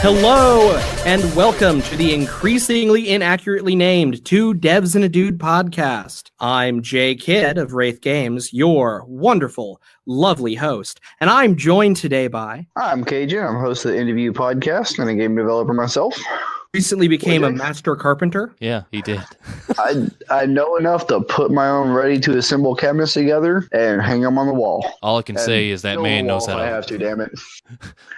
Hello, and welcome to the increasingly inaccurately named Two Devs and a Dude podcast. I'm Jay Kidd of Wraith Games, your wonderful, lovely host, and I'm joined today by... I'm Cajun. I'm host of the IndieView Podcast and a game developer myself. Recently became a master carpenter. Yeah, he did. I know enough to put my own ready-to-assemble cabinets together and hang them on the wall. All I can say is that man knows how to... I have to, damn it.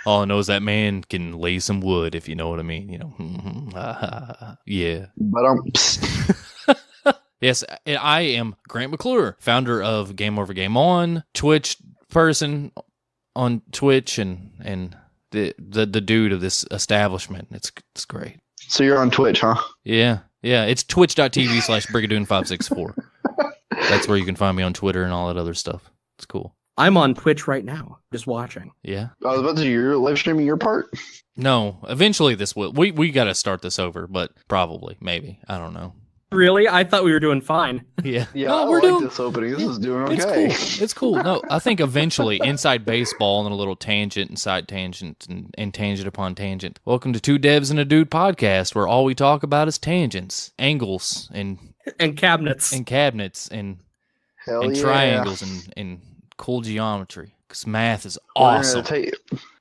All I know is that man can lay some wood, if you know what I mean. You know, yeah. But Yes, I am Grant McClure, founder of GameOver GameOn, Twitch person on Twitch, and the dude of this establishment. It's great. So you're on Twitch, huh? Yeah. It's twitch.tv/Brigadoon564. That's where you can find me on Twitter and all that other stuff. It's cool. I'm on Twitch right now, just watching. Yeah. I was about to say, you're live streaming your part? No, eventually this will. We got to start this over, but probably, maybe. I don't know. Really? I thought we were doing fine. Yeah. Yeah, no, we're doing this opening. This is doing okay. It's cool. No, I think eventually inside baseball and a little tangent, inside tangent, and tangent upon tangent. Welcome to Two Devs and a Dude podcast, where all we talk about is tangents, angles, and cabinets. And cabinets, and triangles, and cool geometry. Because math is awesome.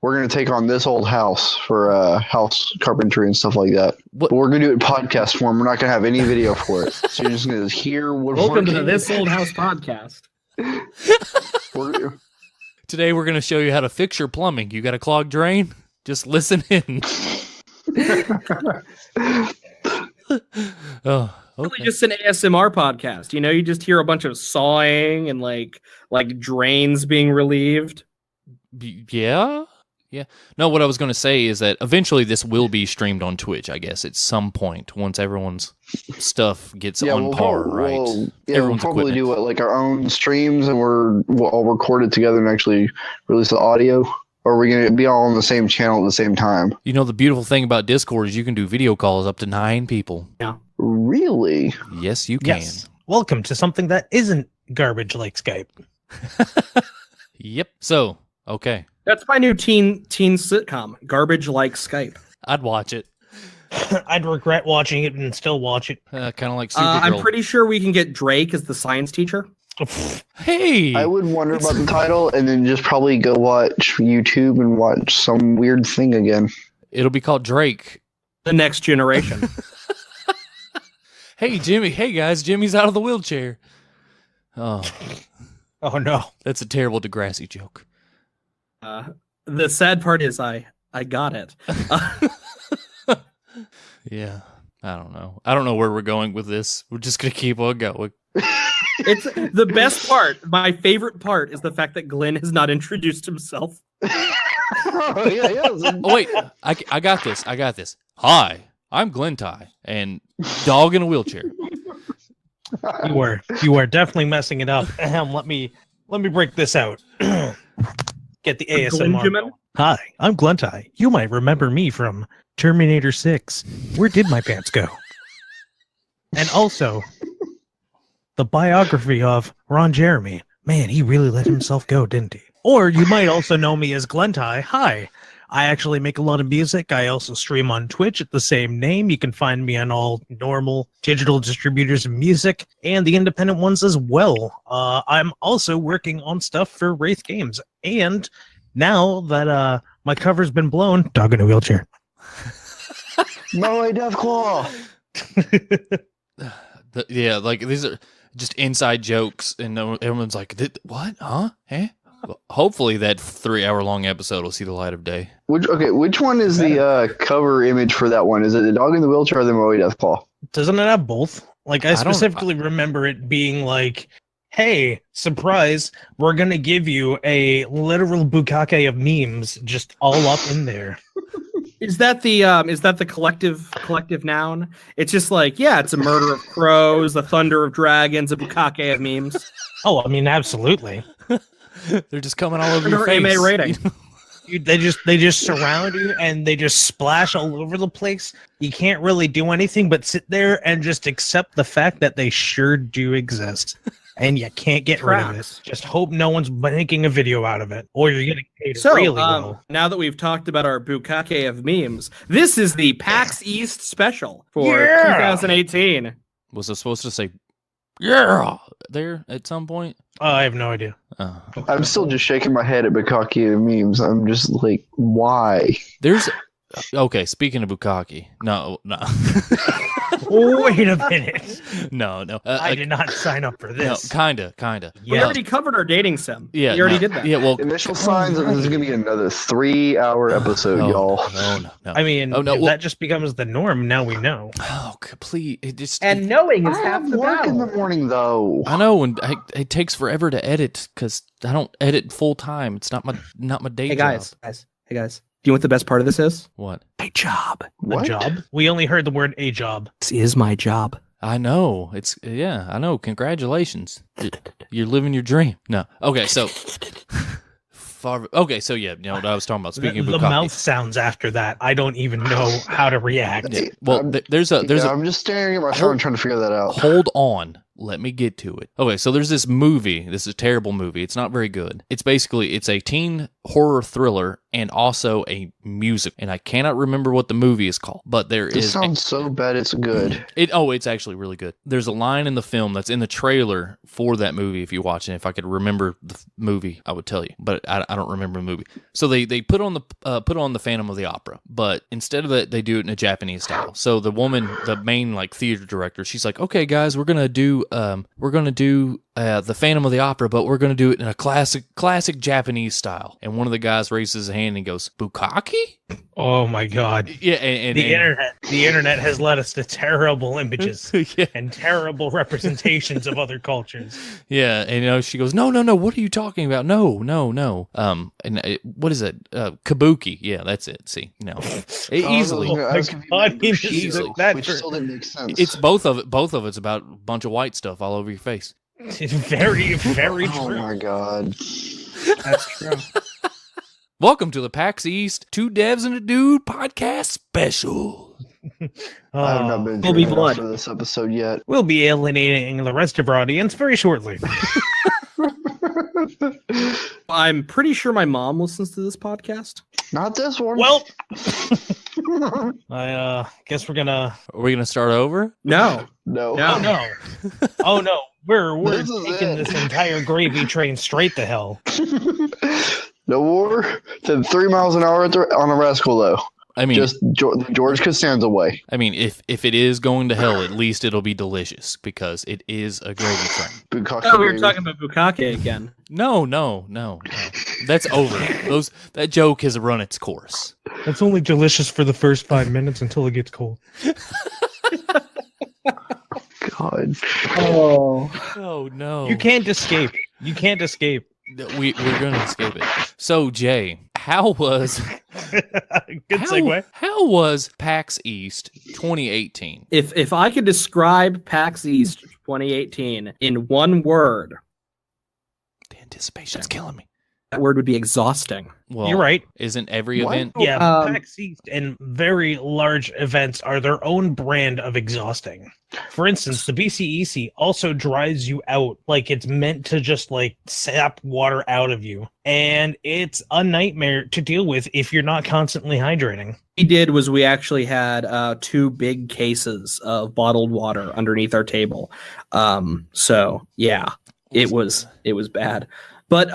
We're going to take on this old house for house carpentry and stuff like that. But we're going to do it in podcast form. We're not going to have any video for it. So you're just going to hear what Welcome to This Old House podcast. Today we're going to show you how to fix your plumbing. You got a clogged drain? Just listen in. Oh. Okay. Really just an ASMR podcast. You know, you just hear a bunch of sawing and like drains being relieved. Yeah. No, what I was going to say is that eventually this will be streamed on Twitch, I guess, at some point once everyone's stuff gets on par, right? We'll probably do our own streams, and we'll all record it together and actually release the audio. Or are we going to be all on the same channel at the same time? You know, the beautiful thing about Discord is you can do video calls up to 9 people. Yeah. Really? Yes, you can. Yes. Welcome to something that isn't garbage like Skype. Yep. So, okay. That's my new teen sitcom, Garbage Like Skype. I'd watch it. I'd regret watching it and still watch it. Kind of like Supergirl. I'm pretty sure we can get Drake as the science teacher. Hey! I would wonder about the title and then just probably go watch YouTube and watch some weird thing again. It'll be called Drake. The Next Generation. Hey, Jimmy. Hey, guys. Jimmy's out of the wheelchair. Oh. Oh, no. That's a terrible Degrassi joke. The sad part is I got it. Yeah. I don't know. I don't know where we're going with this. We're just going to keep on going. It's the best part. My favorite part is the fact that Glenn has not introduced himself. Oh, wait. I got this. Hi, I'm Glenntai, and dog in a wheelchair. You are definitely messing it up. Let me break this out. Get the ASMR. Hi, I'm Glenntai. You might remember me from Terminator 6. Where did my pants go? And also, the biography of Ron Jeremy. Man, he really let himself go, didn't he? Or you might also know me as Glenntai. Hi, I actually make a lot of music. I also stream on Twitch at the same name. You can find me on all normal digital distributors of music and the independent ones as well. I'm also working on stuff for Wraith Games. And now that my cover's been blown, dog in a wheelchair. No way, Deathclaw! Yeah, like these are just inside jokes, and everyone's like, what? Huh? Eh? Well, hopefully that 3-hour-long episode will see the light of day. Which one is the cover image for that one? Is it the dog in the wheelchair or the Moe Deathclaw? Doesn't it have both? Like, I specifically remember it being like, hey, surprise, we're going to give you a literal bukkake of memes just all up in there. Is that the collective noun? It's just like, yeah, it's a murder of crows, the thunder of dragons, a bukkake of memes. Oh, I mean, absolutely. They're just coming all over your face. MA rating. They just surround you and they just splash all over the place. You can't really do anything but sit there and just accept the fact that they sure do exist. and you can't get rid of it. Just hope no one's making a video out of it, or you're getting paid really well. Now that we've talked about our bukkake of memes, this is the PAX East special for 2018. Was it supposed to say "yeah" there at some point? I have no idea. I'm still just shaking my head at bukkake of memes. I'm just like, why? There's okay. Speaking of bukkake, no. Wait a minute. No. I did not sign up for this. No, kinda. We already covered our dating sim. Yeah, we already did that. Yeah, well, initial signs that this is going to be another 3-hour episode, y'all. No. I mean, that just becomes the norm. Now we know. Oh, please! And knowing is half the work battle. in the morning, though. I know, and it takes forever to edit because I don't edit full time. It's not my day job. Hey guys. Do you know what the best part of this is? What? A job. What? A job? We only heard the word a job. This is my job. I know. I know. Congratulations. You're living your dream. No. Okay, so okay, so yeah, you know what I was talking about. Speaking of the bukkake. mouth sounds after that. I don't even know how to react. Yeah. Well, there's a I'm just staring at my phone trying to figure that out. Hold on. Let me get to it. Okay, so there's this movie. This is a terrible movie. It's not very good. It's a teen horror thriller and also a music. And I cannot remember what the movie is called, but This sounds so bad it's good. It's actually really good. There's a line in the film that's in the trailer for that movie. If you watch it, if I could remember the movie, I would tell you, but I don't remember the movie. So they put on the Phantom of the Opera, but instead of that, they do it in a Japanese style. So the woman, the main theater director, she's like, okay, guys, we're gonna do the Phantom of the Opera, but we're going to do it in a classic Japanese style. And one of the guys raises his hand and goes, "Bukkake?" Oh my God! Yeah, and the internet has led us to terrible images and terrible representations of other cultures. Yeah, and she goes, "No, what are you talking about? No." What is it? Kabuki? Yeah, that's it. See, no, easily. Easily. Which still didn't make sense. It's both of it. Both of it's about a bunch of white stuff all over your face. It's very, very true. Oh my God. That's true. Welcome to the PAX East 2 Devs and a Dude podcast special. I have not been Will be for blood this episode yet. We'll be alienating the rest of our audience very shortly. I'm pretty sure my mom listens to this podcast. Not this one. Well, I guess we're gonna. Are we gonna start over? No. Oh no. We're taking this entire gravy train straight to hell. No more than 3 miles an hour on a rascal, though. I mean, just George Costanza way. I mean, if it is going to hell, at least it'll be delicious because it is a gravy train. We were talking about bukkake again. No. That's over. That joke has run its course. It's only delicious for the first 5 minutes until it gets cold. God. Oh no. You can't escape. We're going to escape it. So, Jay, how was good segue? How was PAX East 2018? If I could describe PAX East 2018 in one word, the anticipation's killing me. That word would be exhausting. Well, you're right. Isn't every event? Yeah, PAX East and very large events are their own brand of exhausting. For instance, the BCEC also dries you out. It's meant to just sap water out of you. And it's a nightmare to deal with if you're not constantly hydrating. We actually had 2 big cases of bottled water underneath our table. So yeah, it was bad. But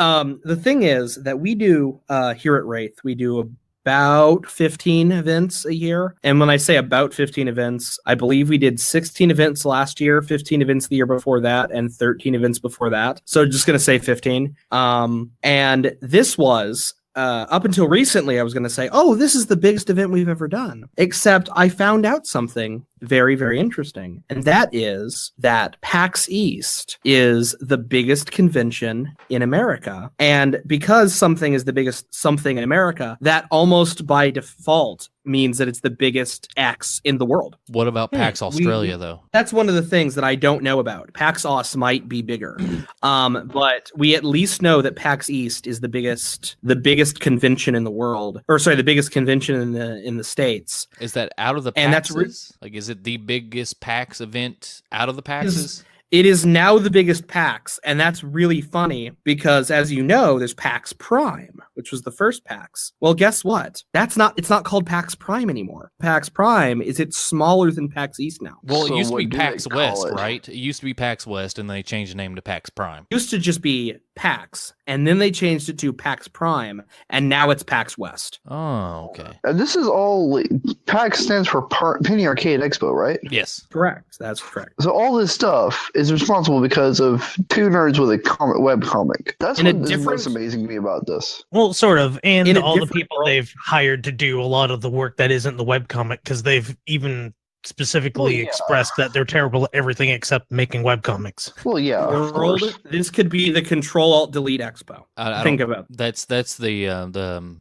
the thing is that we do here at Wraith, we do about 15 events a year. And when I say about 15 events, I believe we did 16 events last year, 15 events the year before that, and 13 events before that. So just going to say 15. And this was... up until recently, I was going to say, this is the biggest event we've ever done. Except I found out something very, very interesting. And that is that PAX East is the biggest convention in America. And because something is the biggest something in America, that almost by default means that it's the biggest X in the world. What about PAX Australia, though? That's one of the things that I don't know about. PAX Aus might be bigger. But we at least know that PAX East is the biggest convention in the world. Or sorry, the biggest convention in the States. Is that out of the PAXs? Is it the biggest PAX event out of the PAXs? It is now the biggest PAX, and that's really funny because, as you know, there's PAX Prime, which was the first PAX. Well, guess what? It's not called PAX Prime anymore. PAX Prime it's smaller than PAX East now. Well, So it used to what be do PAX they West, call it? right? It used to be PAX West, and they changed the name to PAX Prime. It used to just be PAX, and then they changed it to PAX Prime, and now it's PAX West. Oh, okay. And this is all PAX stands for Penny Arcade Expo, right? Yes. Correct. That's correct. So all this stuff is responsible because of two nerds with a web comic. That's In a what is different- most amazing to me about this. Well, sort of, and In a all the different people world. they've hired to do a lot of the work that isn't the webcomic, because they've even specifically Well, yeah. expressed that they're terrible at everything except making webcomics. Well, yeah, of World, course. this could be the Control-Alt-Delete Expo. I Think don't- about it. That's the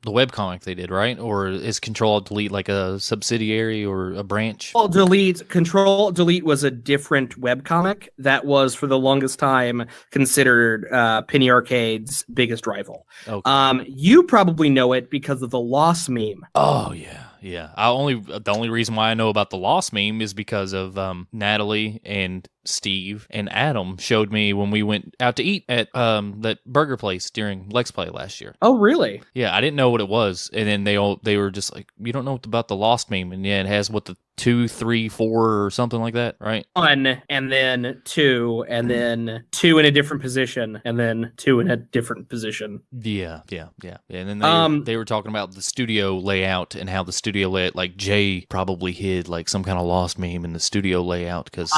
webcomic they did, right? Or is Control-Delete like a subsidiary or a branch? Control-Delete was a different webcomic that was, for the longest time, considered Penny Arcade's biggest rival. Okay. You probably know it because of the Lost meme. Oh yeah. Yeah, the only reason why I know about the Lost meme is because of Natalie and Steve and Adam showed me when we went out to eat at that burger place during Lex Play last year. Oh, really? Yeah, I didn't know what it was, and then they were just like, "You don't know about the Lost meme?" And yeah, it has what the 2, 3, 4 or something like that, right? 1 and then 2 and then 2 in a different position and then 2 in a different position. Yeah. And then they were talking about the studio layout and how the studio layout, like Jay probably hid like some kind of Lost meme in the studio layout because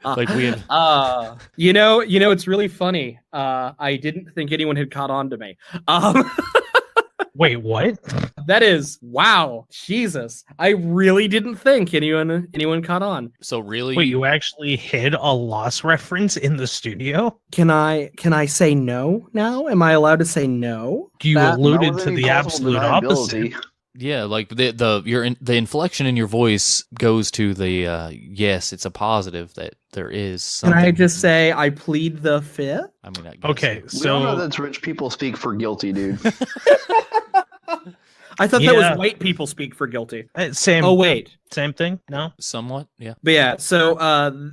like we had. You know, it's really funny. I didn't think anyone had caught on to me. Wait, what? That is, wow, Jesus! I really didn't think anyone caught on. So really, Wait, you actually hid a Lost reference in the studio? Can I say no now? Am I allowed to say no? You That- alluded Not with to any the possible absolute opposite. deniability. yeah, like the inflection in your voice goes to the yes, it's a positive that there is Can something. I just say I plead the fifth? I mean, I guess Okay, We all know so that's rich people speak for guilty, dude. I thought that Yeah. was white people speak for guilty. same. Oh wait. Same thing. No. somewhat, yeah. But yeah, so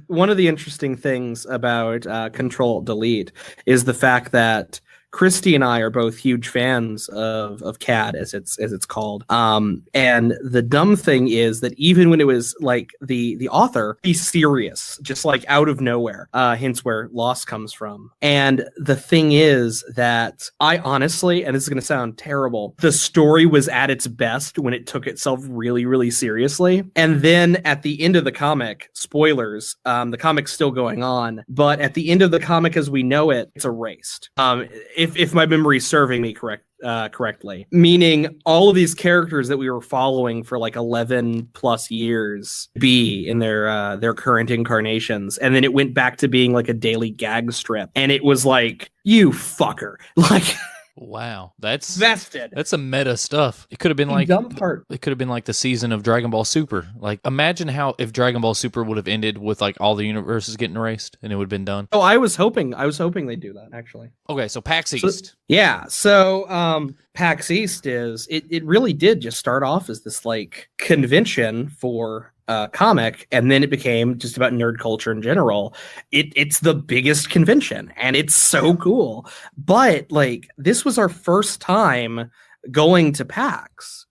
one of the interesting things about Control-Delete is the fact that Christy and I are both huge fans of CAD as it's called. And the dumb thing is that even when it was like the author, he's serious, just like out of nowhere. Hence where Lost comes from. And the thing is that I honestly, and this is going to sound terrible, the story was at its best when it took itself really, really seriously. And then at the end of the comic, spoilers, the comic's still going on, but at the end of the comic as we know it, it's erased. If my memory is serving me correctly, meaning all of these characters that we were following for like 11 plus years be in their current incarnations, and then it went back to being like a daily gag strip, and it was like, you fucker, like Wow, that's vested. That's some meta stuff. It could have been like dumb part. It could have been like the season of Dragon Ball Super. Like, imagine how if Dragon Ball Super would have ended with like all the universes getting erased and it would have been done. Oh, I was hoping they'd do that actually. Okay, so PAX East. Yeah, so PAX East is it really did just start off as this like convention for comic, and then it became just about nerd culture in general. It's the biggest convention, and it's so cool. But like, this was our first time going to PAX.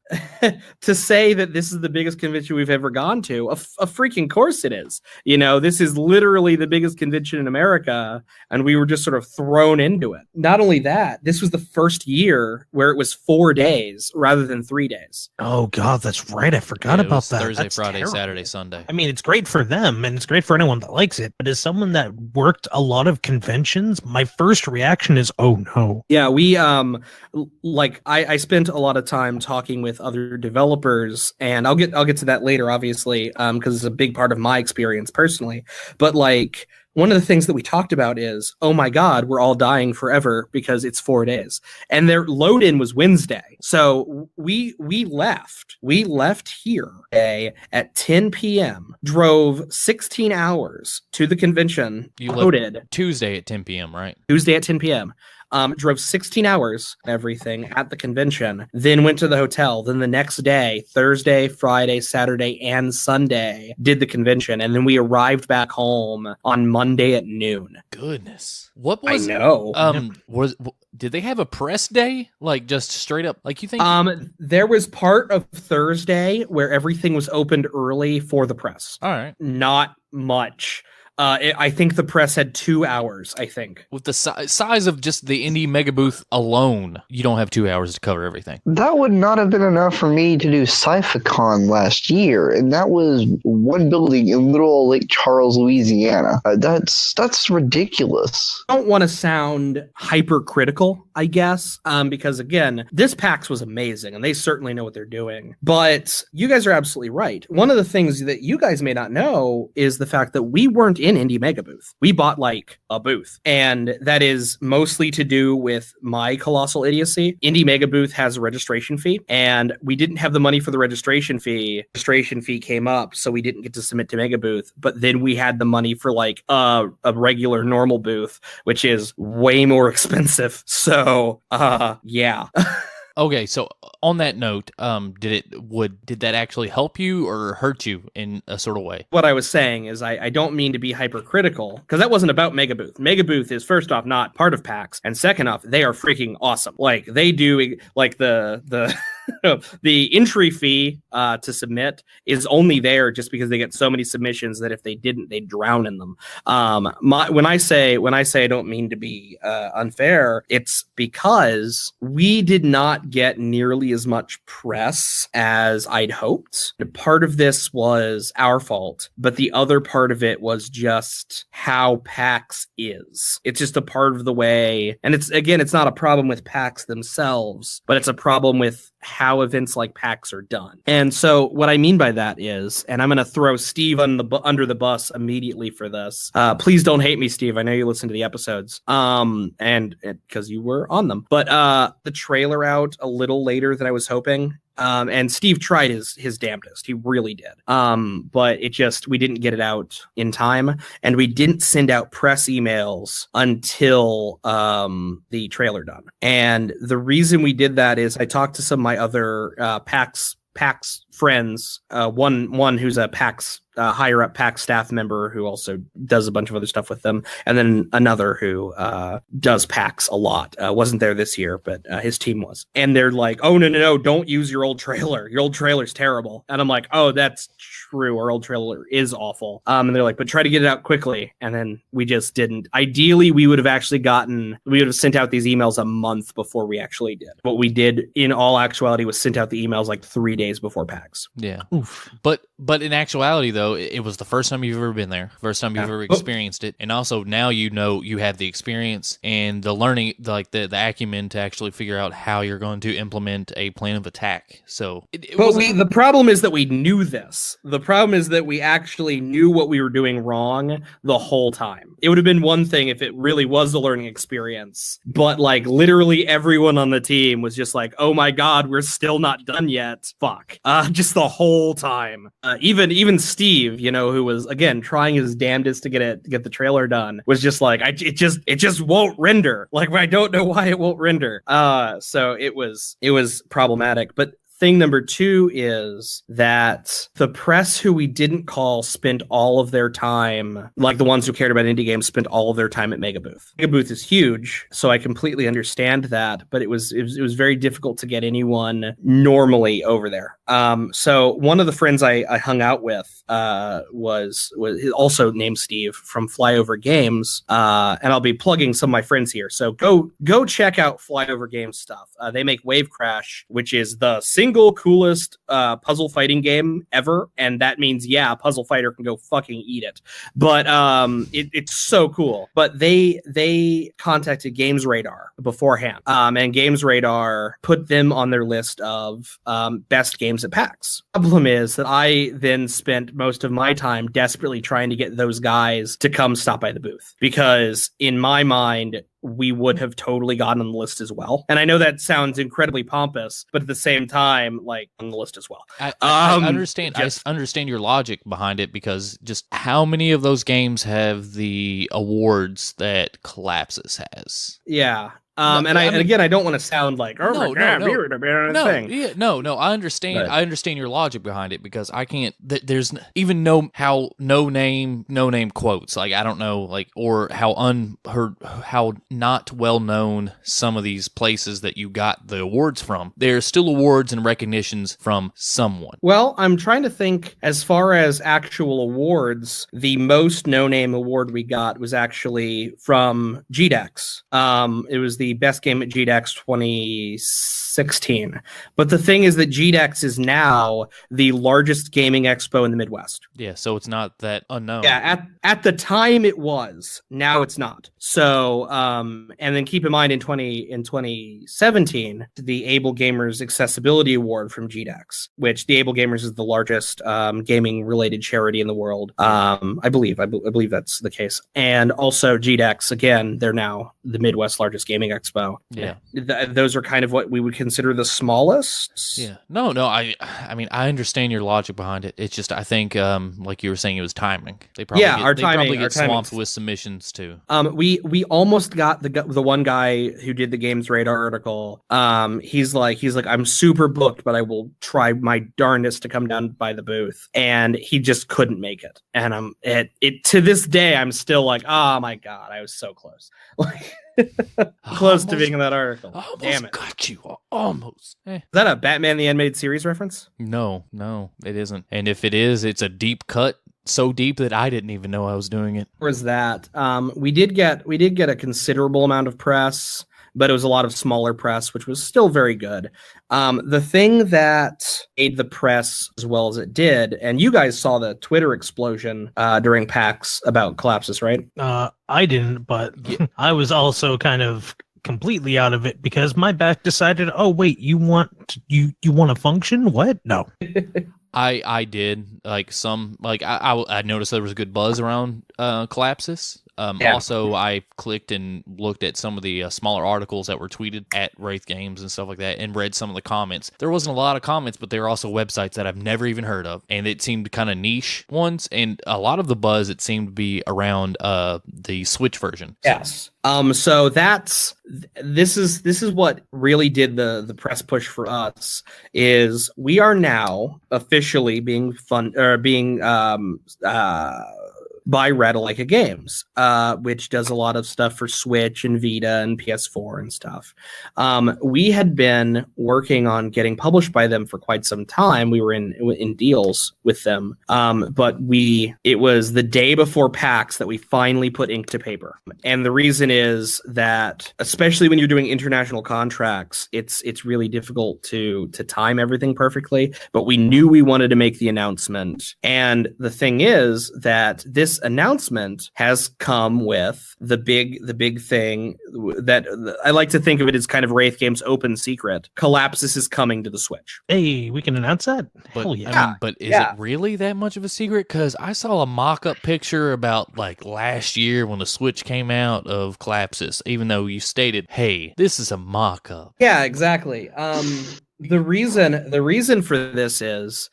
To say that this is the biggest convention we've ever gone to, a freaking course it is. You know, this is literally the biggest convention in America, and we were just sort of thrown into it. Not only that, this was the first year where it was 4 days rather than 3 days. Oh God, that's right. I forgot Yeah, it about was that. Thursday, That's Friday, terrible. Saturday, Sunday. I mean, it's great for them and it's great for anyone that likes it. But as someone that worked a lot of conventions, my first reaction is, oh no. Yeah, we like I spent a lot of time talking with other developers, and I'll get to that later, obviously, because it's a big part of my experience personally. But like, one of the things that we talked about is, oh my God, we're all dying forever because it's 4 days, and their load in was Wednesday. So we left here at 10 p.m. drove 16 hours to the convention. You loaded Tuesday at 10 p.m., right? Tuesday at 10 p.m. drove 16 hours, everything at the convention, then went to the hotel. Then the next day, Thursday, Friday, Saturday, and Sunday, did the convention. And then we arrived back home on Monday at noon. Goodness. What was I know. Did they have a press day? Like just straight up, like you think? There was part of Thursday where everything was opened early for the press. All right. Not much. I think the press had 2 hours, I think. With the size of just the indie mega booth alone, you don't have 2 hours to cover everything. That would not have been enough for me to do Sci-Fi-Con last year, and that was one building in little Lake Charles, Louisiana. That's ridiculous. I don't want to sound hypercritical, I guess, because again, this PAX was amazing, and they certainly know what they're doing. But you guys are absolutely right. One of the things that you guys may not know is the fact that we weren't in Indie Mega Booth. We bought like a booth, and that is mostly to do with my colossal idiocy. Indie Mega Booth has a registration fee, and we didn't have the money for the registration fee. Registration fee came up, so we didn't get to submit to Mega Booth, but then we had the money for like a regular normal booth, which is way more expensive. So yeah. Okay, so on that note, did that actually help you or hurt you in a sort of way? What I was saying is I don't mean to be hypercritical, because that wasn't about Mega Booth. Mega Booth is, first off, not part of PAX, and second off, they are freaking awesome. Like, they do, like, the the entry fee to submit is only there just because they get so many submissions that if they didn't, they'd drown in them. When I say I don't mean to be unfair, it's because we did not get nearly as much press as I'd hoped. Part of this was our fault, but the other part of it was just how PAX is. It's just a part of the way, and it's not a problem with PAX themselves, but it's a problem with how events like PAX are done. And so what I mean by that is, and I'm going to throw Steve under the bus immediately for this. Please don't hate me, Steve. I know you listen to the episodes, and because you were on them. But the trailer out a little later than I was hoping. And Steve tried his damnedest. He really did. But we didn't get it out in time, and we didn't send out press emails until the trailer done. And the reason we did that is I talked to some of my other PAX friends, one who's a PAX higher up PAX staff member who also does a bunch of other stuff with them, and then another who does PAX a lot. Wasn't there this year, but his team was. And they're like, "Oh no, don't use your old trailer. Your old trailer's terrible." And I'm like, "Oh, that's true. Our old trailer is awful." And they're like, "But try to get it out quickly." And then we just didn't. Ideally, we would have sent out these emails a month before we actually did. What we did in all actuality was sent out the emails like 3 days before PAX. Yeah. Oof. But in actuality, though, it was the first time you've ever been there, first time you've ever experienced it, and also now you know you have the experience and the learning, like the acumen to actually figure out how you're going to implement a plan of attack. So, the problem is that we knew this. The problem is that we actually knew what we were doing wrong the whole time. It would have been one thing if it really was a learning experience, but like literally everyone on the team was just like, "Oh my God, we're still not done yet." Fuck. Just the whole time. Even Steve, who was again trying his damnedest to get the trailer done, was just like, it just won't render. Like, I don't know why it won't render. So it was problematic. But thing number two is that the press who we didn't call spent all of their time, like the ones who cared about indie games, spent all of their time at Mega Booth. Mega Booth is huge, so I completely understand that, but it was very difficult to get anyone normally over there. So one of the friends I hung out with was also named Steve from Flyover Games, and I'll be plugging some of my friends here. So go check out Flyover Games stuff. They make Wave Crash, which is the single coolest puzzle fighting game ever, and that means Puzzle Fighter can go fucking eat it. But it's so cool. But they contacted Games Radar beforehand, and Games Radar put them on their list of best games at PAX. Problem is that I then spent most of my time desperately trying to get those guys to come stop by the booth, because in my mind we would have totally gotten on the list as well. And I know that sounds incredibly pompous, but at the same time, like, on the list as well. I understand. Yes. I understand your logic behind it, because just how many of those games have the awards that Collapses has? Yeah. And again, I don't want to sound like no. thing. Yeah, no. I understand. I understand your logic behind it because I can't. There's even no name quotes. Like I don't know, like or how not well known some of these places that you got the awards from. There's still awards and recognitions from someone. Well, I'm trying to think as far as actual awards. The most no-name award we got was actually from GDEX. It was the best game at GDEX 2016. But the thing is that GDEX is now the largest gaming expo in the Midwest. Yeah, so it's not that unknown. Yeah, at the time it was. Now it's not. So, and then keep in mind in 2017, the Able Gamers Accessibility Award from GDEX, which the Able Gamers is the largest gaming-related charity in the world. I believe that's the case. And also GDEX, again, they're now the Midwest largest gaming expo. Yeah. Those are kind of what we would consider the smallest. Yeah. No, I mean, I understand your logic behind it. It's just, I think, like you were saying, it was timing. They probably get swamped with submissions too. We almost got the one guy who did the Games Radar article. He's like, I'm super booked, but I will try my darndest to come down by the booth. And he just couldn't make it. And it to this day, I'm still like, oh my God, I was so close. Like close to being in that article. Damn it. Got you. Almost. Is that a Batman the Animated Series reference? No, it isn't. And if it is, it's a deep cut. So deep that I didn't even know I was doing it. Or is that? We did get a considerable amount of press, but it was a lot of smaller press, which was still very good. The thing that made the press as well as it did, and you guys saw the Twitter explosion during PAX about Collapsus, right? I didn't, but I was also kind of completely out of it because my back decided, oh wait, you want a function? What? No. I did I noticed there was a good buzz around Collapsus. Also, I clicked and looked at some of the smaller articles that were tweeted at Wraith Games and stuff like that and read some of the comments. There wasn't a lot of comments, but there were also websites that I've never even heard of, and it seemed kind of niche ones, and a lot of the buzz, it seemed to be around the Switch version. Yes. So this is what really did the press push for us is we are now officially being by Ratalaika Games, which does a lot of stuff for Switch and Vita and PS4 and stuff. We had been working on getting published by them for quite some time. We were in deals with them, but it was the day before PAX that we finally put ink to paper. And the reason is that, especially when you're doing international contracts, it's really difficult to time everything perfectly. But we knew we wanted to make the announcement, and the thing is that this announcement has come with the big thing that I like to think of it as kind of Wraith Games' open secret. Collapsus is coming to the Switch. Hey, we can announce that? But, hell yeah. I mean, but is it really that much of a secret? Because I saw a mock-up picture about like last year when the Switch came out of Collapsus, even though you stated, hey, this is a mock-up. Yeah, exactly. The reason for this is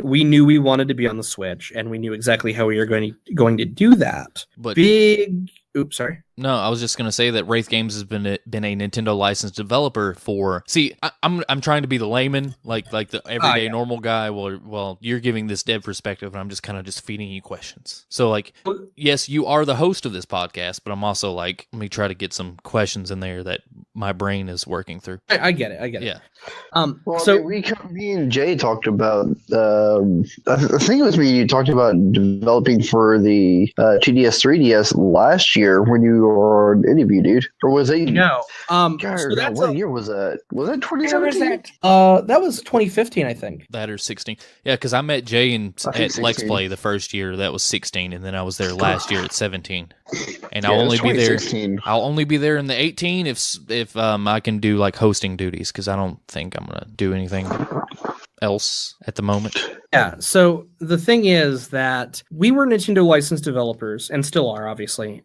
we knew we wanted to be on the Switch, and we knew exactly how we were going to do that. But oops, sorry. No, I was just going to say that Wraith Games has been a Nintendo licensed developer for. See, I'm trying to be the layman, like the everyday normal guy. Well, you're giving this dev perspective, and I'm just kind of feeding you questions. So, like, yes, you are the host of this podcast, but I'm also like, let me try to get some questions in there that my brain is working through. I get it. Yeah. So me and Jay talked about. I think it was me. You talked about developing for the 2DS, 3DS last year when you were on IndieView, dude, or was it? No. God, what year was that? Was that 2017? That was 2015, I think. That or 16. Yeah, because I met Jay at Lex Play the first year. That was 16, and then I was there last year at 17. And I'll only be there. I'll only be there in the 18 if I can do like hosting duties, because I don't think I'm gonna do anything else at the moment. Yeah, so the thing is that we were Nintendo licensed developers, and still are, obviously,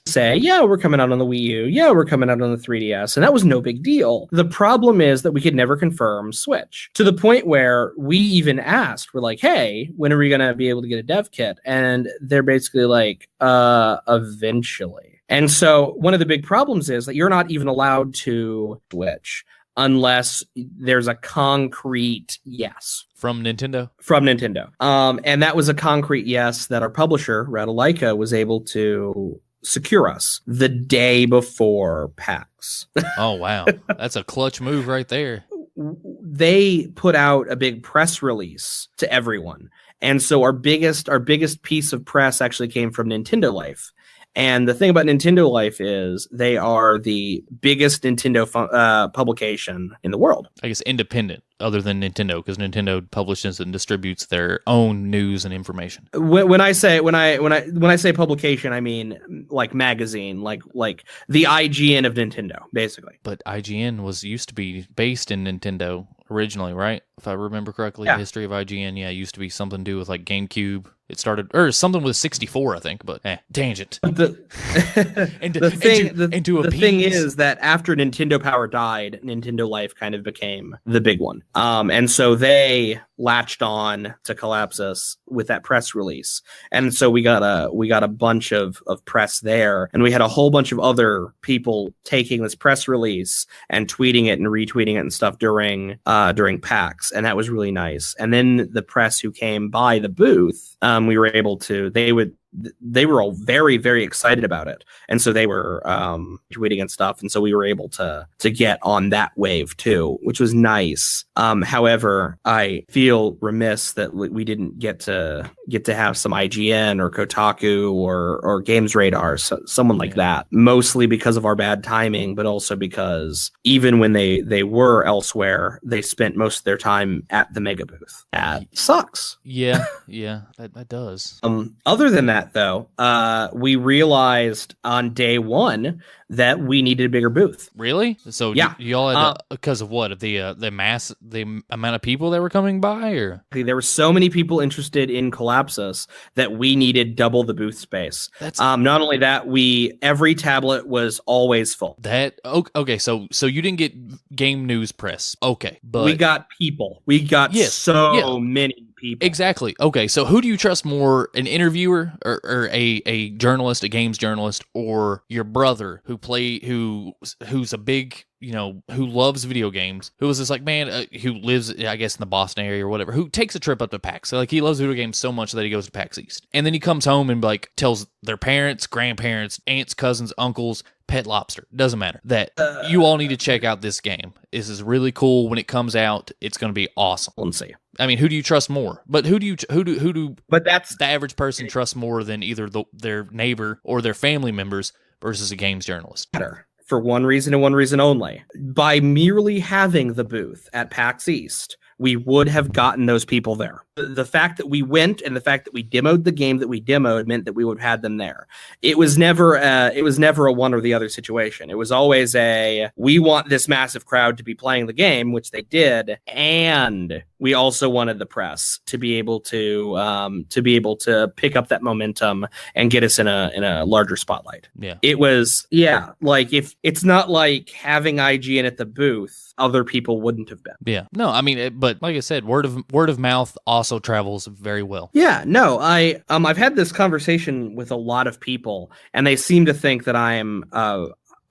say, yeah, we're coming out on the Wii U, yeah, we're coming out on the 3DS, and that was no big deal. The problem is that we could never confirm Switch, to the point where we even asked, we're like, hey, when are we going to be able to get a dev kit? And they're basically like, eventually. And so one of the big problems is that you're not even allowed to Twitch unless there's a concrete yes. From Nintendo? From Nintendo. And that was a concrete yes that our publisher, Radalaika, was able to secure us the day before PAX. Oh, wow. That's a clutch move right there. They put out a big press release to everyone. And so our biggest piece of press actually came from Nintendo Life. And the thing about Nintendo Life is they are the biggest Nintendo publication in the world. I guess independent, other than Nintendo, because Nintendo publishes and distributes their own news and information. When I say publication, I mean like magazine, like the IGN of Nintendo, basically. But IGN used to be based in Nintendo originally, right? If I remember correctly, yeah. The history of IGN, it used to be something to do with like GameCube. It started, or something with 64, I think, but tangent. The thing is that after Nintendo Power died, Nintendo Life kind of became the big one. And so they latched on to Collapsus with that press release. And so we got a bunch of press there, and we had a whole bunch of other people taking this press release and tweeting it and retweeting it and stuff during PAX. And that was really nice. And then the press who came by the booth, we were able to, they were all very, very excited about it. And so they were tweeting and stuff. And so we were able to get on that wave too, which was nice. However, I feel remiss that we didn't get to have some IGN or Kotaku or Games Radar, someone like that, mostly because of our bad timing, but also because even when they were elsewhere, they spent most of their time at the mega booth. That sucks. Yeah, that does. Other than that, though, we realized on day one that we needed a bigger booth. Really? So yeah, you all had because of what? Of the amount of people that were coming by, or there were so many people interested in Collapsus that we needed double the booth space. Not only that, every tablet was always full. Okay. So you didn't get game news press, okay? But we got people. We got many people. Exactly. Okay, so who do you trust more, an interviewer or a journalist, a games journalist, or your brother who's a big, who loves video games, who was just like, man, who lives, I guess, in the Boston area or whatever, who takes a trip up to PAX. So, like, he loves video games so much that he goes to PAX East. And then he comes home and, like, tells their parents, grandparents, aunts, cousins, uncles, Pet Lobster, doesn't matter, that you all need to check out this game. This is really cool. When it comes out, it's going to be awesome. Let's see. I mean, who do you trust more? But who do But that's the average person trust more than either their neighbor or their family members versus a games journalist? For one reason and one reason only. By merely having the booth at PAX East, we would have gotten those people there. The fact that we went and the fact that we demoed the game that we demoed meant that we would have had them there. It was never a one or the other situation. It was always we want this massive crowd to be playing the game, which they did, and we also wanted the press to be able to pick up that momentum and get us in a larger spotlight. Yeah. It was like, if it's not like having IGN at the booth, other people wouldn't have been. Yeah. No, I mean, but like I said, word of mouth also travels very well. Yeah, no, I've had this conversation with a lot of people, and they seem to think that I'm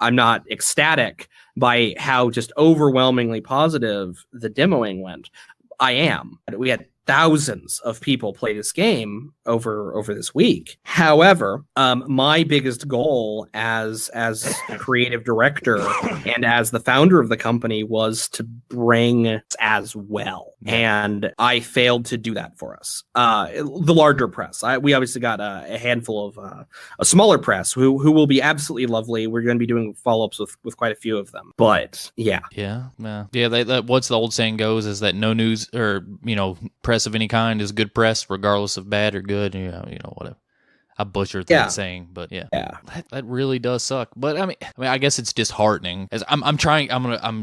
not ecstatic by how just overwhelmingly positive the demoing went. I am. We had thousands of people play this game over this week. However, my biggest goal as a creative director and as the founder of the company was to bring as well. And I failed to do that for us. The larger press. We obviously got a handful of a smaller press who will be absolutely lovely. We're going to be doing follow-ups with quite a few of them. But yeah. What's the old saying goes is that no news or press of any kind is good press, regardless of bad or good. Whatever. I butchered that saying, but yeah. That really does suck. But I mean, I guess it's disheartening. As I'm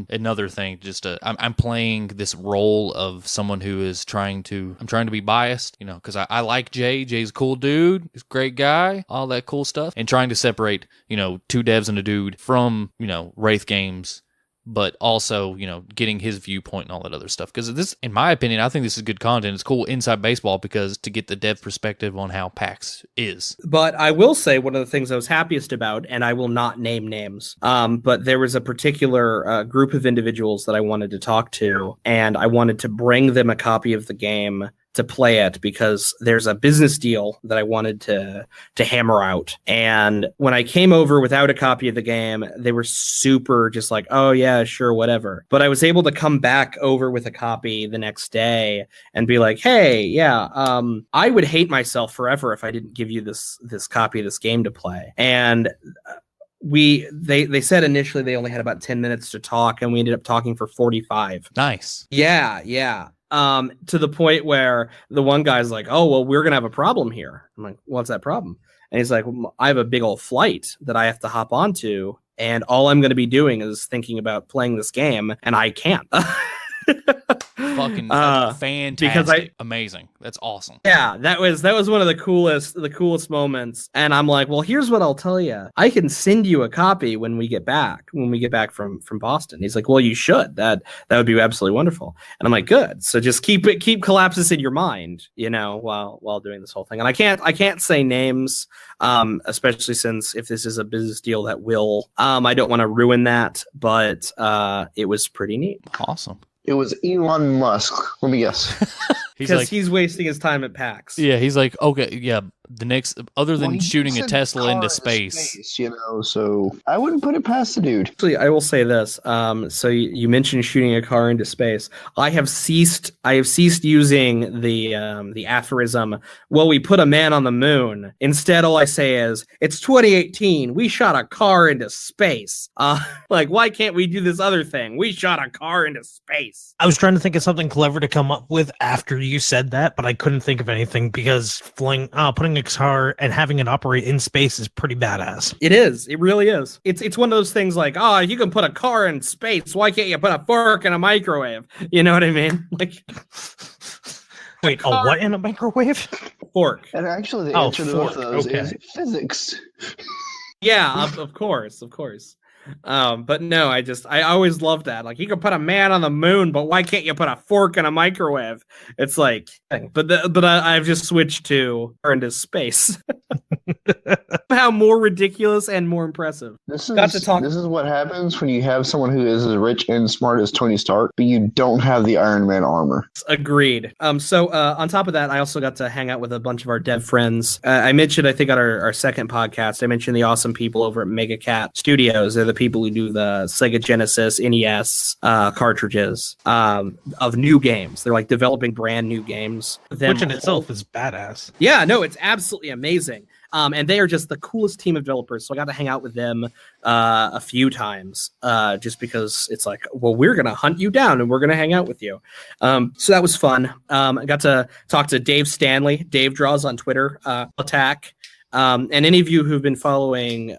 another thing. I'm playing this role of someone who is trying to be biased, because I like Jay. Jay's a cool dude. He's a great guy. All that cool stuff, and trying to separate, two devs and a dude from, Wraith Games. but also, getting his viewpoint and all that other stuff. Because this, in my opinion, I think this is good content. It's cool inside baseball because to get the dev perspective on how PAX is. But I will say one of the things I was happiest about, and I will not name names, but there was a particular group of individuals that I wanted to talk to, and I wanted to bring them a copy of the game to play it because there's a business deal that I wanted to hammer out. And when I came over without a copy of the game, they were super just like, oh yeah, sure, whatever. But I was able to come back over with a copy the next day and be like, hey, yeah, I would hate myself forever if I didn't give you this copy of this game to play. And they said initially they only had about 10 minutes to talk, and we ended up talking for 45. Nice. Yeah. To the point where the one guy's like, oh, well, we're going to have a problem here. I'm like, what's that problem? And he's like, well, I have a big old flight that I have to hop onto, and all I'm going to be doing is thinking about playing this game, and I can't. Fucking fantastic. Amazing. That's awesome. Yeah, that was one of the coolest moments. And I'm like, well, here's what I'll tell you. I can send you a copy when we get back from Boston. He's like, well, you should. That would be absolutely wonderful. And I'm like, good. So just keep collapses in your mind, while doing this whole thing. And I can't say names, especially since if this is a business deal that will, I don't want to ruin that, but it was pretty neat. Awesome. It was Elon Musk. Let me guess. Because he's wasting his time at PAX. Yeah, he's like, okay, yeah. The next, other than shooting a Tesla into space, so I wouldn't put it past the dude. Actually, I will say this. So you mentioned shooting a car into space. I have ceased using the aphorism, well, we put a man on the moon. Instead, all I say is, it's 2018. We shot a car into space. Like, why can't we do this other thing? We shot a car into space. I was trying to think of something clever to come up with after you said that, but I couldn't think of anything because putting a car and having it operate in space is pretty badass. It is. It really is. It's one of those things like, oh, you can put a car in space. Why can't you put a fork in a microwave? You know what I mean? Like, wait, a what in a microwave? Fork. And actually, the answer to both of those is physics. Yeah, of course. But no, I always loved that. Like, you can put a man on the moon, but why can't you put a fork in a microwave? It's like, but I've just switched to into space. How more ridiculous and more impressive. This is what happens when you have someone who is as rich and smart as Tony Stark, but you don't have the Iron Man armor. Agreed. So on top of that, I also got to hang out with a bunch of our dev friends. I mentioned, I think on our second podcast, I mentioned the awesome people over at Mega Cat Studios. They're the people who do the Sega Genesis, NES cartridges of new games. They're like developing brand new games. Which in itself is badass. Yeah, no, it's absolutely amazing. And they are just the coolest team of developers. So I got to hang out with them a few times just because it's like, well, we're going to hunt you down and we're going to hang out with you. So that was fun. I got to talk to Dave Stanley. Dave draws on Twitter, Attack. And any of you who've been following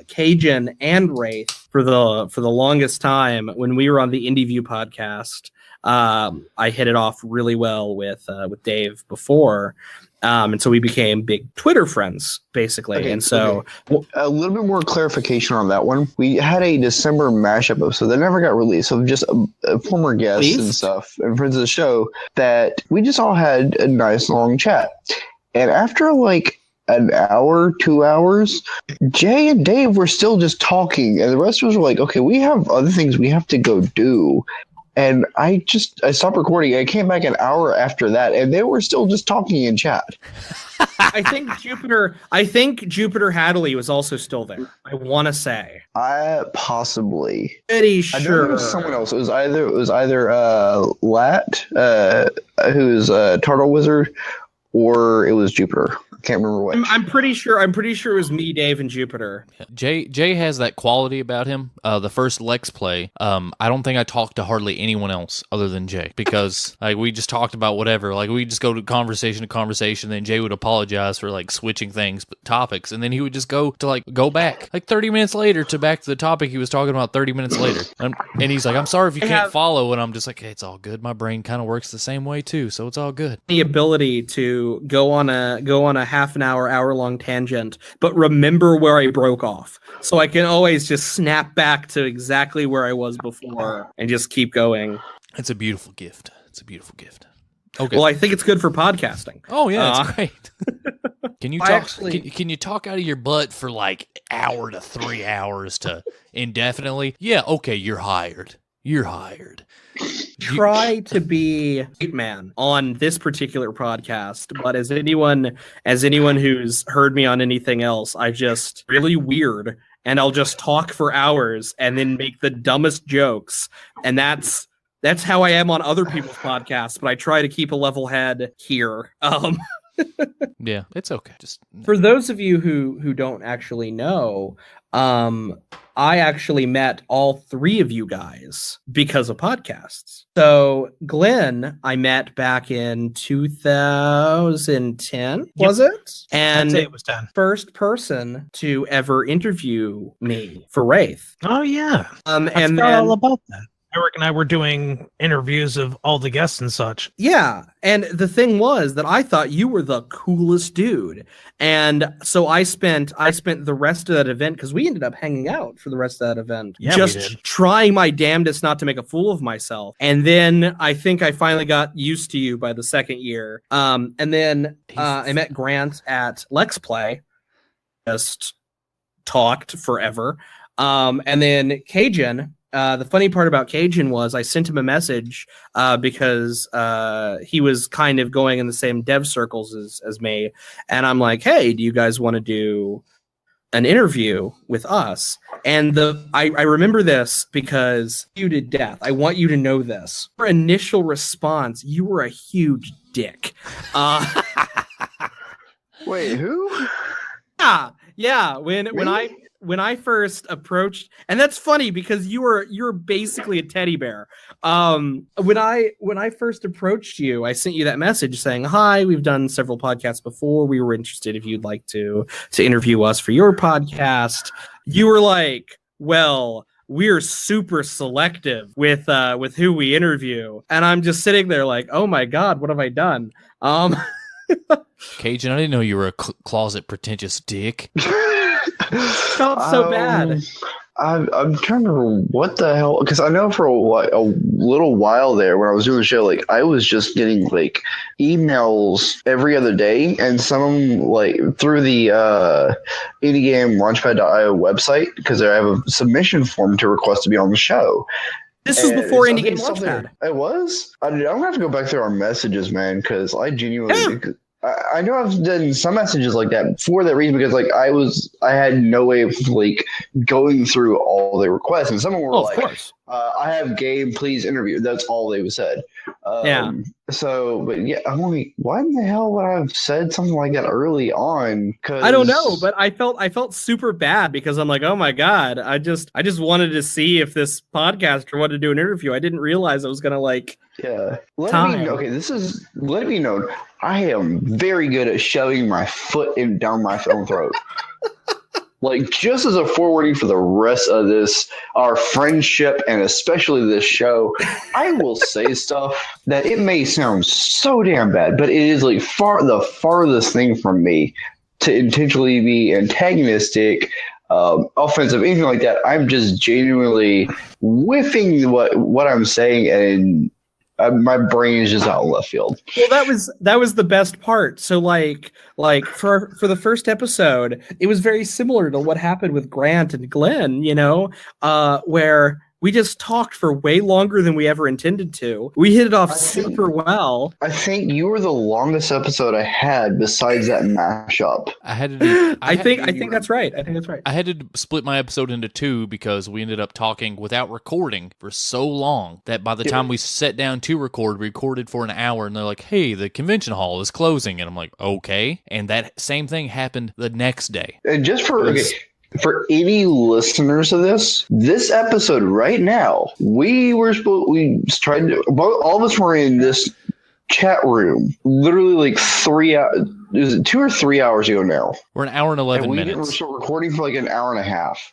Cajun and Wraith for the longest time, when we were on the IndieView podcast, I hit it off really well with Dave before. And so we became big Twitter friends, basically. Okay, and so a little bit more clarification on that one. We had a December mashup episode that never got released. So just a former guests and stuff and friends of the show that we just all had a nice long chat. And after like an hour, 2 hours, Jay and Dave were still just talking. And the rest of us were like, okay, we have other things we have to go do. And I stopped recording. I came back an hour after that, and they were still just talking in chat. I think Jupiter Hadley was also still there. I want to say. Possibly. Pretty sure. I know it was someone else. It was either Lat, who's a Turtle Wizard, or it was Jupiter. I can't remember which. I'm pretty sure it was me, Dave, and Jupiter. Jay has that quality about him. The first Lex play, I don't think I talked to hardly anyone else other than Jay because like we just talked about whatever. Like we just go to conversation, then Jay would apologize for like switching things, topics, and then he would just go back like 30 minutes later to back to the topic he was talking about 30 minutes later. And he's like, "I'm sorry if you can't follow," and I'm just like, "Hey, it's all good. My brain kind of works the same way too, so it's all good." The ability to to go on a half an hour long tangent, but remember where I broke off. So I can always just snap back to exactly where I was before and just keep going. It's a beautiful gift. Okay. Well, I think it's good for podcasting. Oh yeah, it's great. Can you talk? Actually, can you talk out of your butt for like hour to 3 hours to indefinitely? Yeah. Okay. You're hired. Try to be a great man on this particular podcast, but as anyone who's heard me on anything else, I just really weird, and I'll just talk for hours and then make the dumbest jokes, and that's how I am on other people's podcasts, but I try to keep a level head here. Yeah, it's okay. Just for those of you who don't actually know, I actually met all three of you guys because of podcasts. So Glenn, I met back in 2010, was it? And I'd say it was 10. First person to ever interview me for Wraith. Oh yeah, And forgot then all about that. Eric and I were doing interviews of all the guests and such. yeah, and the thing was that I thought you were the coolest dude, and so I spent the rest of that event, because we ended up hanging out for the rest of that event, Yeah, just we did. trying my damnedest not to make a fool of myself. And then I think I finally got used to you by the second year. And then I met Grant at Lex Play, just talked forever. And then Cajun. The funny part about Cajun was I sent him a message because he was kind of going in the same dev circles as me. And I'm like, hey, do you guys want to do an interview with us? And I remember this because you did death. I want you to know this. Your initial response, you were a huge dick. Wait, who? Yeah. When I first approached, and that's funny because you're basically a teddy bear. When I first approached you, I sent you that message saying, "Hi, we've done several podcasts before. We were interested if you'd like to interview us for your podcast." You were like, "Well, we're super selective with who we interview," and I'm just sitting there like, "Oh my God, what have I done?" Cajun, I didn't know you were a closet pretentious dick. Felt so bad. I'm trying to remember what the hell, because I know for a little while there when I was doing the show, like I was just getting like emails every other day, and some like through the Indie Game Launchpad.io website, because I have a submission form to request to be on the show. This was before Indie Game Launchpad. It was? I'm going to have to go back through our messages, man, because I genuinely... Yeah. I know I've done some messages like that for that reason, because like I had no way of like going through all the requests, and some of them were of course. I have game, please interview. That's all they said. Yeah. So, but yeah, I'm like, why in the hell would I have said something like that early on? Cause... I don't know, but I felt super bad because I'm like, oh my God, I just wanted to see if this podcaster wanted to do an interview. I didn't realize I was gonna like. Yeah. Let it be known, I am very good at shoving my foot down my own throat. Like, just as a forwarding for the rest of our friendship, and especially this show, I will say stuff that it may sound so damn bad, but it is like the farthest thing from me to intentionally be antagonistic, offensive, anything like that. I'm just genuinely whiffing what I'm saying, and my brain is just out in left field. Well, that was the best part. So like for the first episode, it was very similar to what happened with Grant and Glenn, where we just talked for way longer than we ever intended to. We hit it off super well. I think you were the longest episode I had besides that mashup. I think that's right. I had to split my episode into two because we ended up talking without recording for so long that by the time we sat down to record, we recorded for an hour, and they're like, hey, the convention hall is closing. And I'm like, okay. And that same thing happened the next day. And just for any listeners of this episode right now, all of us were in this chat room literally like 3 hours. Is it 2 or 3 hours ago now? We're an hour and 11 and minutes. We're recording for like an hour and a half.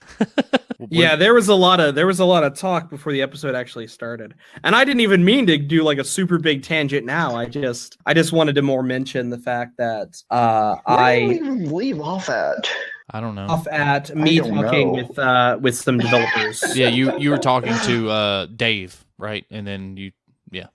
Yeah, there was a lot of talk before the episode actually started, and I didn't even mean to do like a super big tangent. Now I just wanted to more mention the fact that I even leave off at. I don't know. Off at me talking with some developers. Yeah, you were talking to Dave, right? And then you, yeah.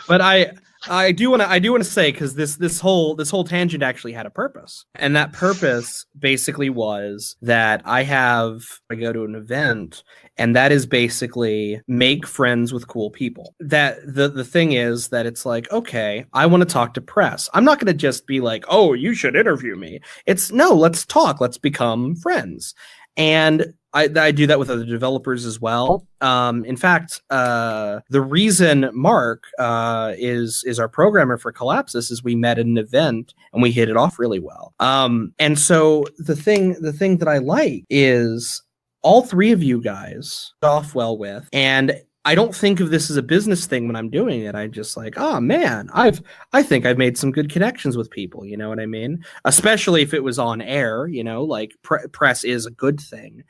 But I do want to say, because this whole tangent actually had a purpose, and that purpose basically was that I go to an event, and that is basically make friends with cool people. That the thing is that it's like, okay, I want to talk to press. I'm not going to just be like, oh, you should interview me. It's no, let's talk, let's become friends. And I do that with other developers as well. In fact, the reason Mark is our programmer for Collapsus is we met at an event and we hit it off really well. And so the thing that I like is all three of you guys off well with, and I don't think of this as a business thing when I'm doing it. I'm just like, oh man, I think I've made some good connections with people. You know what I mean? Especially if it was on air. You know, like press is a good thing.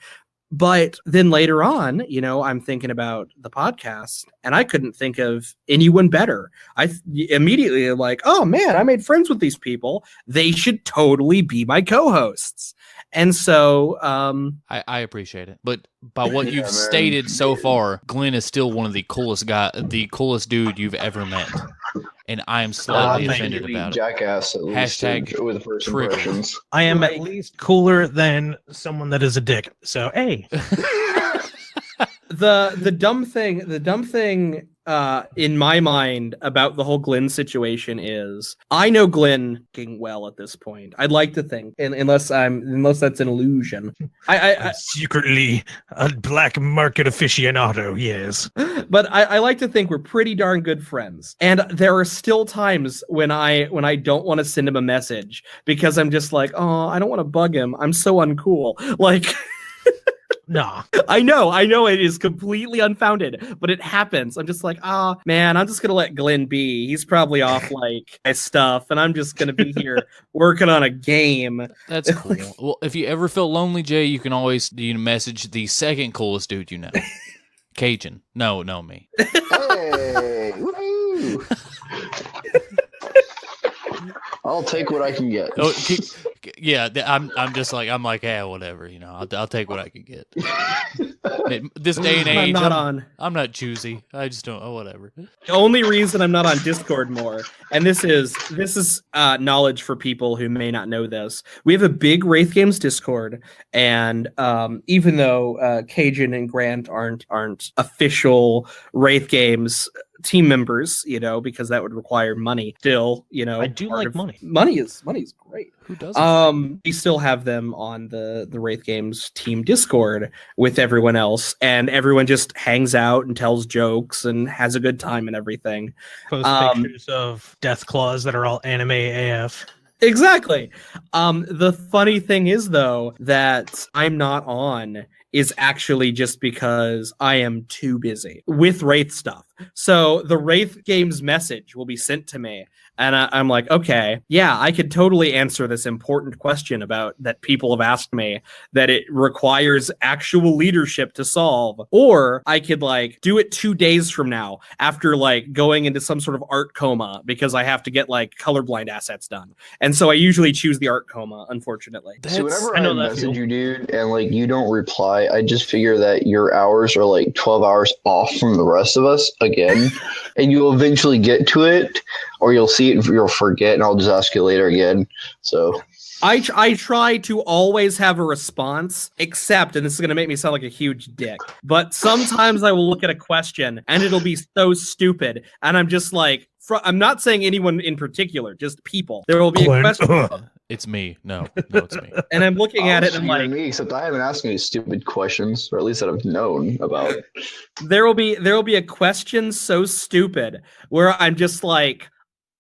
But then later on, you know, I'm thinking about the podcast, and I couldn't think of anyone better. I immediately like, oh man, I made friends with these people. They should totally be my co-hosts. And so I appreciate it. But by what you've stated so far, Glenn is still one of the coolest dude you've ever met. And I am slightly offended about it. Jackass, at least, Hashtag with the first impressions. I am at least cooler than someone that is a dick. So hey. The dumb thing in my mind about the whole Glenn situation is I know Glenn well at this point. I'd like to think, unless that's an illusion. I'm secretly a black market aficionado, yes. But I like to think we're pretty darn good friends. And there are still times when I don't want to send him a message because I'm just like, oh, I don't want to bug him. I'm so uncool. Like. Nah. I know it is completely unfounded, but it happens. I'm just like, man, I'm just going to let Glenn be. He's probably off like his stuff, and I'm just going to be here working on a game. That's cool. Well, if you ever feel lonely, Jay, you can always message the second coolest dude you know. Cajun. No, me. Hey, woo! I'll take what I can get. Oh, yeah, I'm just like, yeah, whatever, you know, I'll take what I can get. This day and age, I'm not choosy. I just don't. Oh, whatever. The only reason I'm not on Discord more, and this is knowledge for people who may not know this. We have a big Wraith Games Discord, and even though Cajun and Grant aren't official Wraith Games team members, you know, because that would require money. Still, you know, I do like money. Money is great. Who doesn't? We still have them on the Wraith Games team Discord with everyone else, and everyone just hangs out and tells jokes and has a good time and everything. Post pictures of death claws that are all anime AF. Exactly. The funny thing is, though, that I'm not on is actually just because I am too busy with Wraith stuff. So the Wraith Games message will be sent to me, and I'm like, okay, yeah, I could totally answer this important question about that people have asked me that it requires actual leadership to solve, or I could like do it 2 days from now after like going into some sort of art coma because I have to get like colorblind assets done, and so I usually choose the art coma, unfortunately. So whenever I message you, dude, and like you don't reply, I just figure that your hours are like 12 hours off from the rest of us again, and you'll eventually get to it, or you'll see it and you'll forget, and I'll just ask you later again. So I try to always have a response, except, and this is going to make me sound like a huge dick, but sometimes I will look at a question and it'll be so stupid, and I'm just like, I'm not saying anyone in particular, just people. There will be a question. It's me. No, it's me. And I'm looking at it and I'm like, me, except I haven't asked any stupid questions, or at least that I've known about. There will be a question so stupid where I'm just like,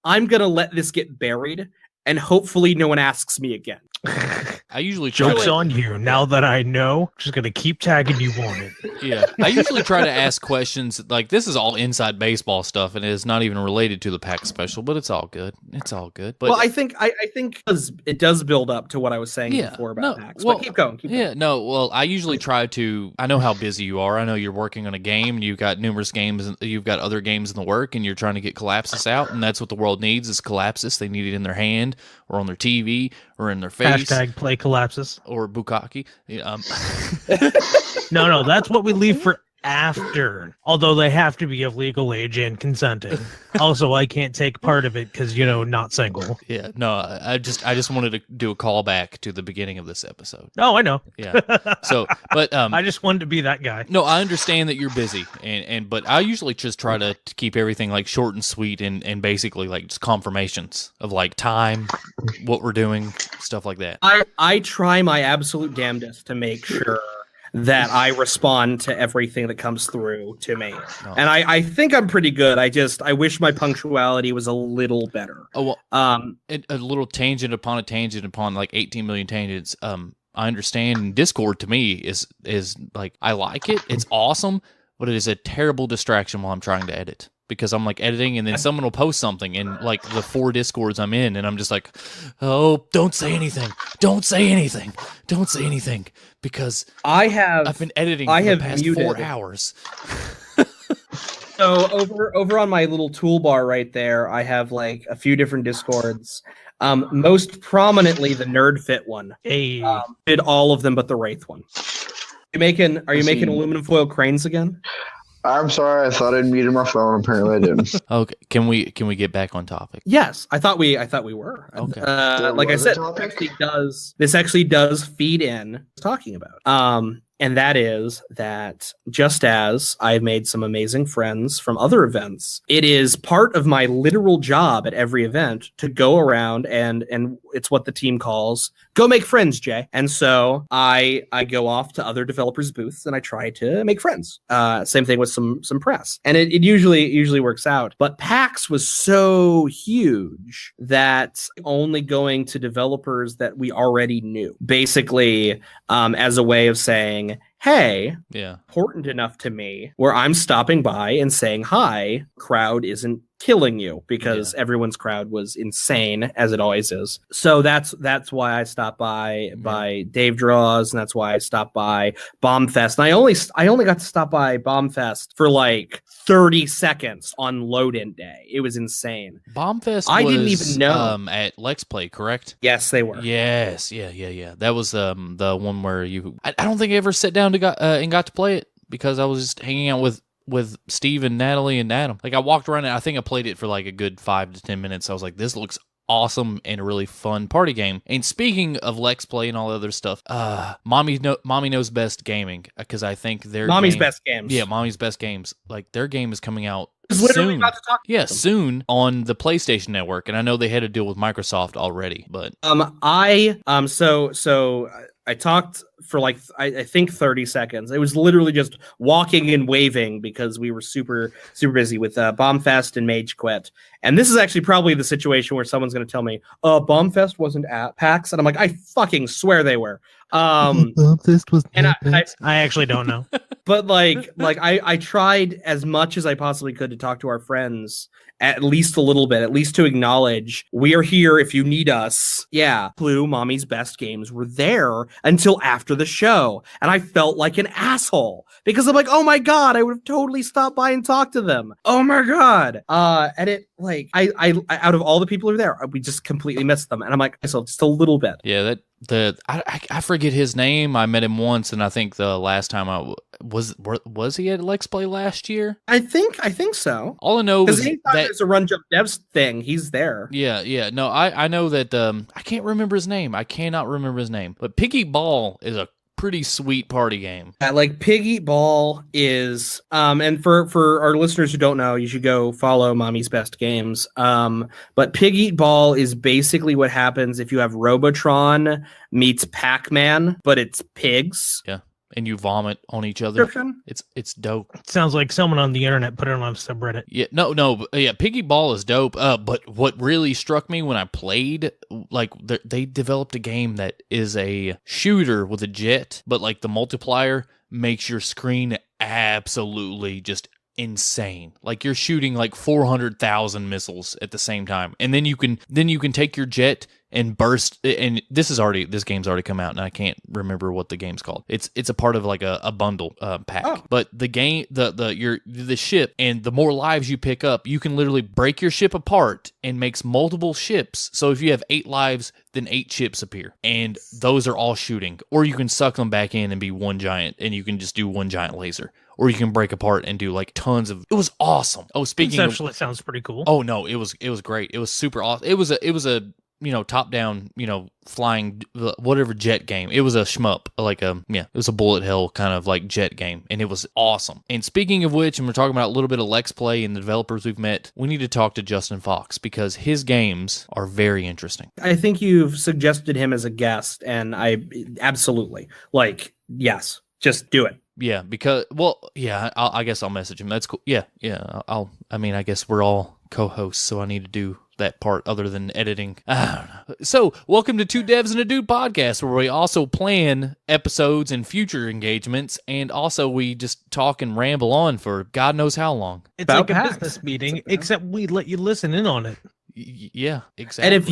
I'm gonna let this get buried, and hopefully no one asks me again. I usually try Joke's on you. Now that I know, just gonna keep tagging you on it. Yeah, I usually try to ask questions like this is all inside baseball stuff, and it is not even related to the PAX special, but it's all good. It's all good. But well, I think it does build up to what I was saying before about PAX. But keep going. Well, I usually try to. I know how busy you are. I know you're working on a game, and you've got numerous games, and you've got other games in the work, and you're trying to get Collapsus out, and that's what the world needs is Collapsus. They need it in their hand or on their TV or in their face. Hashtag play Collapsus or Bukkake. No, that's what we leave for after. Although they have to be of legal age and consenting. Also, I can't take part of it because not single. Yeah, no, I just wanted to do a callback to the beginning of this episode. Oh, I know. Yeah. So, but I just wanted to be that guy. No, I understand that you're busy, but I usually just try to keep everything like short and sweet and basically like just confirmations of like time, what we're doing, stuff like that. I try my absolute damnedest to make sure that I respond to everything that comes through to me. Oh. And I think I'm pretty good. I wish my punctuality was a little better. Oh, well, a little tangent upon like 18 million tangents. I understand Discord to me is like, I like it. It's awesome, but it is a terrible distraction while I'm trying to edit. Because I'm like editing and then someone will post something in like the 4 Discords I'm in and I'm just like, oh, don't say anything. Don't say anything. Don't say anything. Because I've been editing for the past 4 hours. So over on my little toolbar right there, I have like a few different Discords. Most prominently the Nerd Fit one. Hey. Did all of them but the Wraith one. Are you making aluminum foil cranes again? I'm sorry, I thought I'd muted my phone. Apparently, I didn't. Okay, can we get back on topic? Yes, I thought we were. Okay. Like I said, this actually does feed in talking about. And that is that just as I've made some amazing friends from other events, it is part of my literal job at every event to go around and it's what the team calls go make friends, Jay. And so I go off to other developers' booths and I try to make friends. Same thing with some press. And it usually works out. But PAX was so huge that only going to developers that we already knew, basically as a way of saying, hey, important enough to me where I'm stopping by and saying hi, crowd isn't killing you, because everyone's crowd was insane, as it always is. So that's why I stopped by Dave Draws, and that's why I stopped by Bombfest. And I only got to stop by Bombfest for like 30 seconds on load-in day. It was insane. Bombfest I didn't even know at Lex Play, correct? Yes, they were. Yes, yeah. That was the one where I don't think I ever sat down and got to play it because I was just hanging out with Steve and Natalie and Adam. Like I walked around and I think I played it for like a good 5 to 10 minutes. I was like, this looks awesome and a really fun party game. And speaking of Lex Play and all the other stuff, Mommy Knows Best Gaming, because I think their Mommy's Best Games. Yeah, Mommy's Best Games. Like their game is coming out soon. About to talk to them. Soon on the PlayStation Network, and I know they had a deal with Microsoft already. But I talked for like I think 30 seconds. It was literally just walking and waving because we were super busy with Bombfest and Mage Quit. And this is actually probably the situation where someone's going to tell me, Bombfest wasn't at PAX, and I'm like, I fucking swear they were. Bombfest was and I actually don't know. But like I tried as much as I possibly could to talk to our friends at least a little bit, at least to acknowledge we are here if you need us. Yeah, Blue Mommy's Best Games were there until after the show, and I felt like an asshole because I'm like, oh my god, I would have totally stopped by and talked to them. Oh my god. And it like I out of all the people who were there, we just completely missed them, and I'm like, myself just a little bit. Yeah, I forget his name. I met him once, and I think the last time I was he at Lex Play last year? I think so. All I know is that there's a Run Jump Devs thing, he's there. Yeah. No, I know that. I can't remember his name. I cannot remember his name. But Piggy Ball is a pretty sweet party game. Like Piggy Ball is and for our listeners who don't know, you should go follow Mommy's Best Games. But Piggy Ball is basically what happens if you have Robotron meets Pac-Man, but it's pigs. Yeah. and you vomit on each other. It's dope. Sounds like someone on the internet put it on a subreddit. Yeah, Piggy Ball is dope. But what really struck me when I played, like they developed a game that is a shooter with a jet, but like the multiplier makes your screen absolutely just insane. Like you're shooting like 400,000 missiles at the same time, and then you can take your jet and burst. And this game's already come out, and I can't remember what the game's called. It's a part of like a bundle pack. Oh. But the game, the ship, and the more lives you pick up, you can literally break your ship apart and makes multiple ships. So if you have 8 lives, then 8 ships appear, and those are all shooting. Or you can suck them back in and be one giant, and you can just do one giant laser. Or you can break apart and do like tons of. It was awesome. Oh, speaking of, actually sounds pretty cool. Oh no, it was great. It was super awesome. It was a top down, flying whatever jet game. It was a shmup, it was a bullet hell kind of like jet game, and it was awesome. And speaking of which, and we're talking about a little bit of Lex Play and the developers we've met, we need to talk to Justin Fox because his games are very interesting. I think you've suggested him as a guest, and I absolutely yes, just do it. Yeah, because I guess I'll message him. That's cool. Yeah. I guess we're all co-hosts, so I need to do that part other than editing. I don't know. So, welcome to Two Devs and a Dude podcast, where we also plan episodes and future engagements, and also we just talk and ramble on for God knows how long. It's about like a business meeting, except we let you listen in on it. Yeah, exactly. And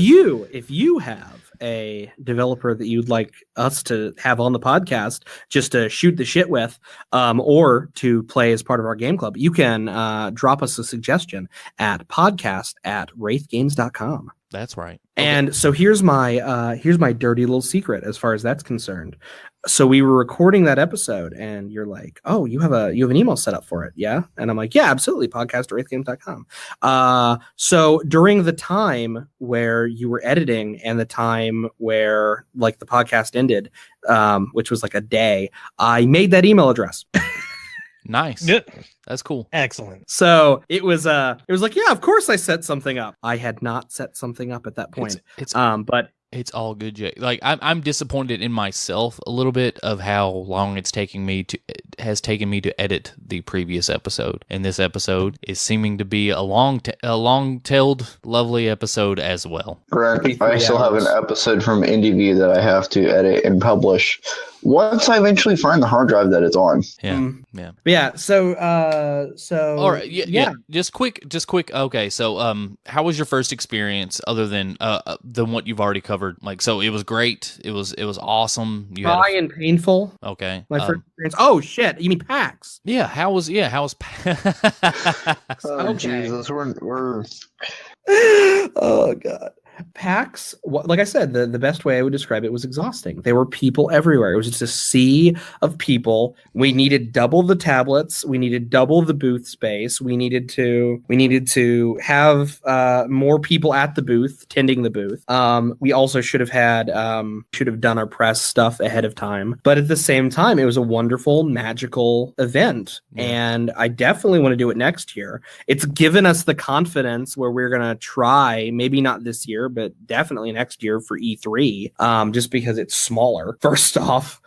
if you have a developer that you'd like us to have on the podcast just to shoot the shit with, or to play as part of our game club, you can drop us a suggestion at podcast@wraithgames.com. That's right. Okay. And so here's my dirty little secret as far as that's concerned. So we were recording that episode, and you're like, "Oh, you have an email set up for it, yeah?" And I'm like, "Yeah, absolutely, podcast@wraithgames.com." So during the time where you were editing and the time where like the podcast ended, which was like a day, I made that email address. Nice. Yep. That's cool. Excellent. So it was like, yeah, of course I set something up. I had not set something up at that point. But it's all good, Jay. Like I'm disappointed in myself a little bit of how long has taken me to edit the previous episode, and this episode is seeming to be a long-tailed, lovely episode as well. Grant, I still have an episode from IndieView that I have to edit and publish once I eventually find the hard drive that it's on. Yeah. So all right. Yeah. Just quick. Okay. So how was your first experience other than what you've already covered? Like, so it was great. It was awesome. Dry and painful. Okay. My first experience. Oh shit! You mean PAX? Yeah. How was PAX? Oh Jesus, we're. Oh god. PAX, like I said, the best way I would describe it was exhausting. There were people everywhere. It was just a sea of people. We needed double the tablets. We needed double the booth space. We needed to have more people at the booth, tending the booth. We also should have done our press stuff ahead of time. But at the same time, it was a wonderful, magical event. Yeah. And I definitely want to do it next year. It's given us the confidence where we're going to try, maybe not this year, but definitely next year for E3, just because it's smaller, first off.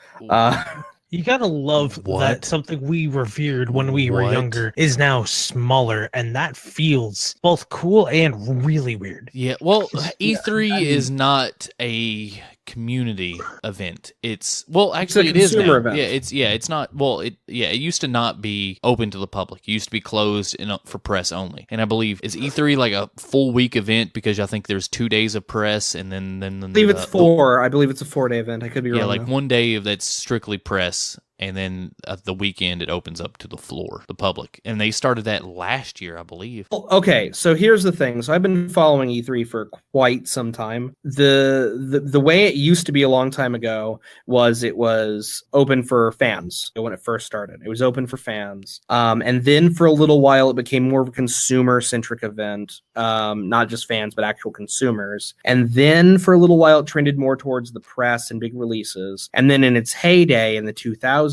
You gotta love that something we revered when we were younger is now smaller, and that feels both cool and really weird. Yeah, well, E3 is not a community event. It is now. Event. It's not. Well, it used to not be open to the public. It used to be closed and up for press only. And I believe is E3 like a full week event, because I think there's 2 days of press, and then I believe it's 4. I believe it's a 4-day event. I could be wrong. Yeah, like though. 1 day that's strictly press, and then the weekend it opens up to the floor, the public. And they started that last year, I believe. Okay, so here's the thing. So I've been following E3 for quite some time. The way it used to be a long time ago was it was open for fans when it first started. It was open for fans. And then for a little while it became more of a consumer-centric event. Not just fans, but actual consumers. And then for a little while it trended more towards the press and big releases. And then in its heyday in the 2000s,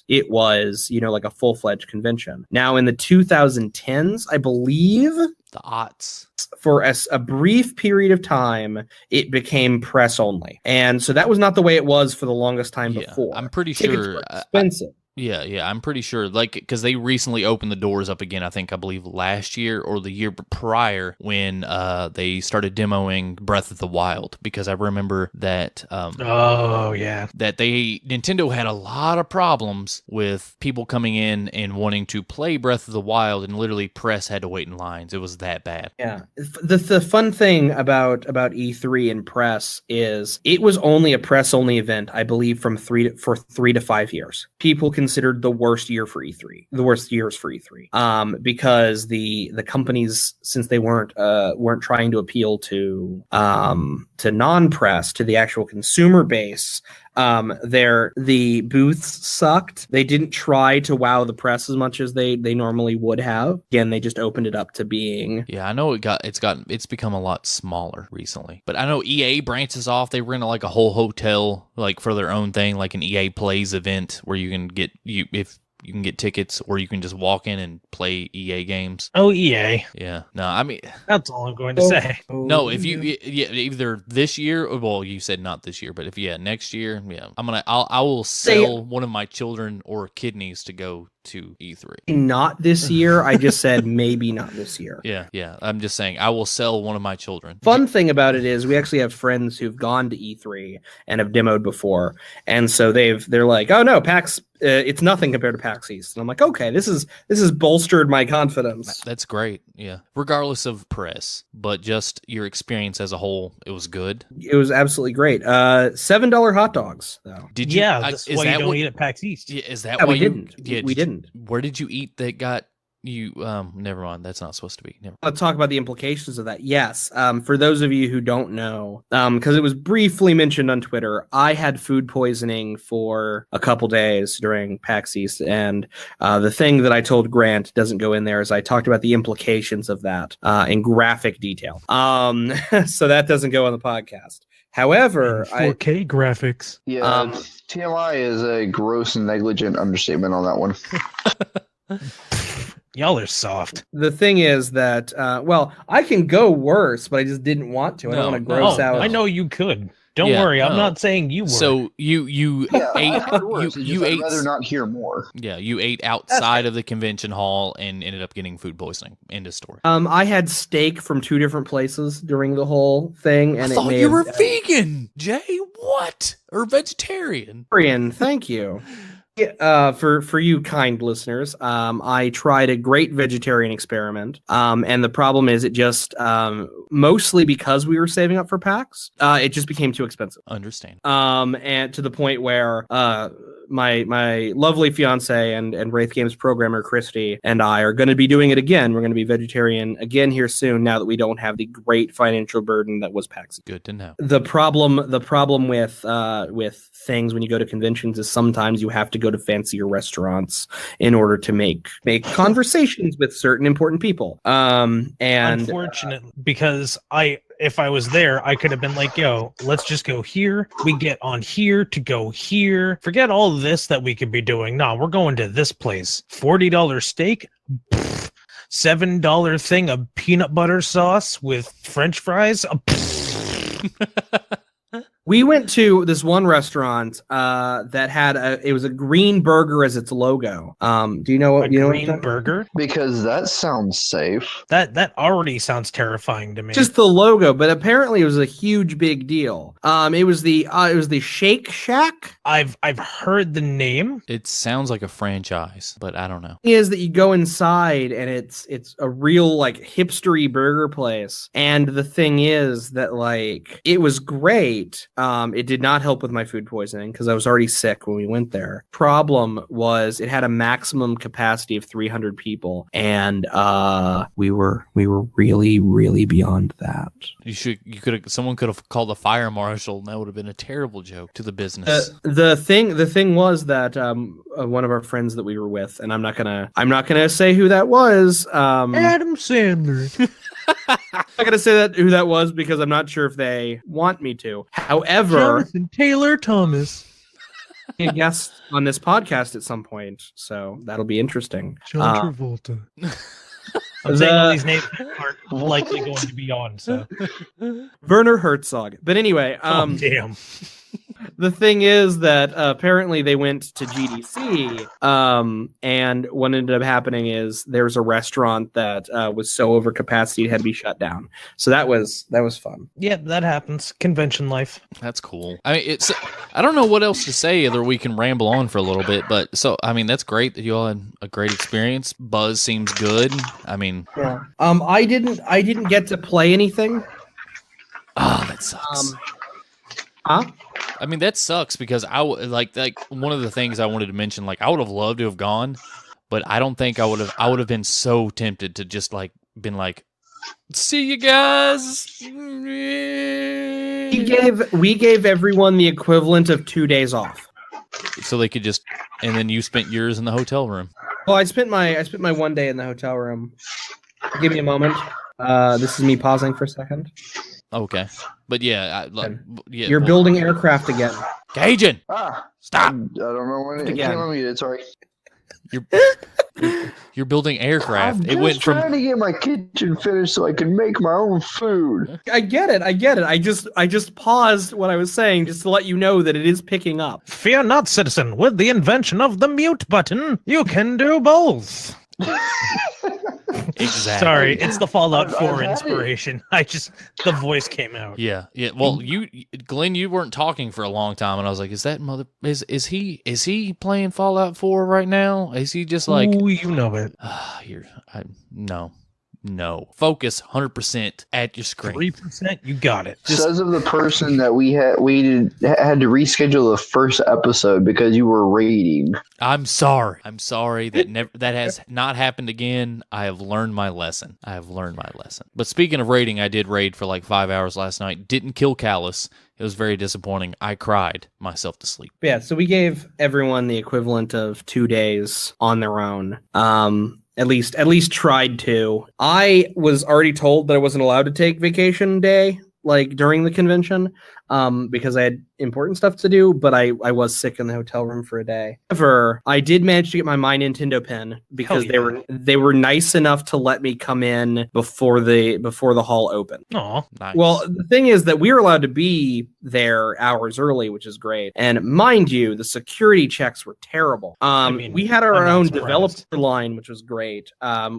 it was, like a full-fledged convention. Now in the 2010s, I believe, the aughts. for a brief period of time, it became press only. And so that was not the way it was for the longest time before. I'm pretty Tickets sure were expensive. Yeah, I'm pretty sure, like, because they recently opened the doors up again, I believe last year or the year prior, when they started demoing Breath of the Wild, because I remember that that Nintendo had a lot of problems with people coming in and wanting to play Breath of the Wild, and literally press had to wait in lines. It was that bad. Yeah. The fun thing about E3 and press is it was only a press only event, I believe, for 3 to 5 years. People considered the worst years for E3, because the companies, since they weren't trying to appeal to non-press, to the actual consumer base, the booths sucked. They didn't try to wow the press as much as they normally would have. Again, they just opened it up to being. Yeah, I know it's become a lot smaller recently. But I know EA branches off. They rent like a whole hotel like for their own thing, like an EA Plays event where you can get you can get tickets, or you can just walk in and play EA games. Oh, EA. Yeah. No, I mean, that's all I'm going to say. No, if you either this year, or well, you said not this year, but if next year, I will sell one of my children or kidneys to go to E3. Not this year. I just said maybe not this year. Yeah. I'm just saying I will sell one of my children. Fun thing about it is we actually have friends who've gone to E3 and have demoed before, and so they're like, oh no, PAX. It's nothing compared to PAX East. And I'm like, okay, this has bolstered my confidence. That's great. Yeah. Regardless of press, but just your experience as a whole, it was good. It was absolutely great. $7 hot dogs, though. Did you? Yeah, that's why you don't eat at PAX East. Yeah, is that why we didn't? We didn't. Where did you eat that got you? Never mind. That's not supposed to be. Let's talk about the implications of that. Yes. For those of you who don't know, because it was briefly mentioned on Twitter, I had food poisoning for a couple days during PAX East, and the thing that I told Grant doesn't go in there is I talked about the implications of that in graphic detail. So that doesn't go on the podcast. However, 4K graphics. Yeah, TMI is a gross and negligent understatement on that one. Y'all are soft. The thing is that, I can go worse, but I just didn't want to. I don't want to gross out. I know you could. Don't worry, I'm not saying you were. So you ate. You ate. I'd rather not hear more. Yeah, you ate outside of the convention hall and ended up getting food poisoning. End of story. I had steak from 2 different places during the whole thing, and I thought you were vegan, Jay. What? Or vegetarian? Thank you. For you kind listeners, I tried a great vegetarian experiment, and the problem is it just mostly because we were saving up for PAX, it just became too expensive. Understand. And to the point where my lovely fiance and Wraith Games programmer Christy and I are going to be doing it again. We're going to be vegetarian again here soon, now that we don't have the great financial burden that was PAX. Good to know. The problem with things when you go to conventions is sometimes you have to go to fancier restaurants in order to make conversations with certain important people. And unfortunately, because if I was there, I could have been like, yo, let's just go here. We get on here to go here. Forget all this that we could be doing. No, we're going to this place. $40 steak, $7 thing of peanut butter sauce with French fries. We went to this one restaurant that had it was a green burger as its logo. Do you know what green burger? Because that sounds safe. That already sounds terrifying to me. Just the logo, but apparently it was a huge big deal. It was the Shake Shack. I've heard the name. It sounds like a franchise, but I don't know. Is that you go inside and it's a real like hipstery burger place, and the thing is that like it was great. It did not help with my food poisoning because I was already sick when we went there. Problem was it had a maximum capacity of 300 people, and we were really, really beyond that. Someone could have called the fire marshal, and that would have been a terrible joke to the business. The thing was that one of our friends that we were with, and I'm not gonna say who that was. Adam Sandler. I'm not gonna say who that was because I'm not sure if they want me to. However, Jonathan Taylor Thomas, a guest on this podcast at some point, so that'll be interesting. John Travolta. I'm saying all these names aren't likely going to be on. So Werner Herzog. But anyway, damn. The thing is that apparently they went to GDC, and what ended up happening is there was a restaurant that was so over capacity it had to be shut down. So that was fun. Yeah, that happens. Convention life. That's cool. I mean, I don't know what else to say other we can ramble on for a little bit, but so I mean that's great that you all had a great experience. Buzz seems good. I mean, yeah. I didn't get to play anything. Oh, that sucks. Huh? I mean, that sucks because like one of the things I wanted to mention, like I would have loved to have gone, but I don't think I would have been so tempted to just like been like, see you guys. We gave everyone the equivalent of 2 days off. So they could just, and then you spent yours in the hotel room. Well, I spent my 1 day in the hotel room. Give me a moment. This is me pausing for a second. Okay, but yeah, yeah. You're building aircraft again. Cajun, stop! I don't know when it Again. came on me. Sorry. You're building aircraft. I'm just trying to get my kitchen finished so I can make my own food. I get it. I just paused what I was saying just to let you know that it is picking up. Fear not, citizen. With the invention of the mute button, you can do both. Exactly. Sorry, it's the Fallout 4 inspiration. The voice came out. Yeah. Well, Glenn, you weren't talking for a long time, and I was like, is he playing Fallout 4 right now? Is he just like? Ooh, you know it. No. Focus 100% at your screen. 3%, you got it. Says of the person that we had to reschedule the first episode because you were raiding. I'm sorry that has not happened again. I have learned my lesson. But speaking of raiding, I did raid for like 5 hours last night. Didn't kill Callus. It was very disappointing. I cried myself to sleep. Yeah, so we gave everyone the equivalent of 2 days on their own. At least tried to. I was already told that I wasn't allowed to take vacation day, like during the convention, because I had important stuff to do, but I was sick in the hotel room for a day. However, I did manage to get my Nintendo pin because they were nice enough to let me come in before the hall opened. Oh, nice. Well, the thing is that we were allowed to be there hours early, which is great. And mind you, the security checks were terrible. We had our own developer line, which was great.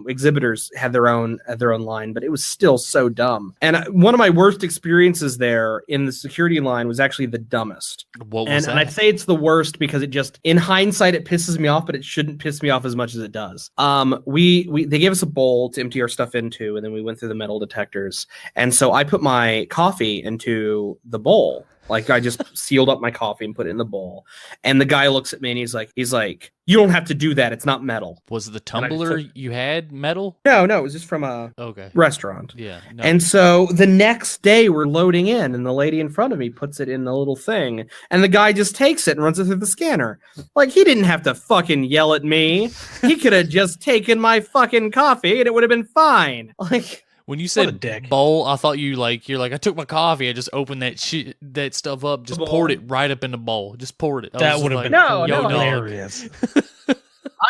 Exhibitors had their own line, but it was still so dumb. And one of my worst experiences there in the security line was actually the dumbest. What was that? And I'd say it's the worst because it just, in hindsight, it pisses me off, but it shouldn't piss me off as much as it does. They gave us a bowl to empty our stuff into, and then we went through the metal detectors. And so I put my coffee into the bowl. Like I just sealed up my coffee and put it in the bowl. And the guy looks at me and he's like, you don't have to do that. It's not metal. Was the tumbler you had metal? No, it was just from a restaurant. Yeah. No. And so the next day we're loading in and the lady in front of me puts it in the little thing and the guy just takes it and runs it through the scanner. Like he didn't have to fucking yell at me. He could have just taken my fucking coffee and it would have been fine. Like, when you said bowl, I thought you're like, I took my coffee, I just opened that stuff up, just poured it right up in the bowl, just poured it. That would have been hilarious.